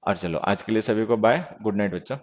और चलो आज के लिए सभी को बाय, गुड नाइट बच्चों।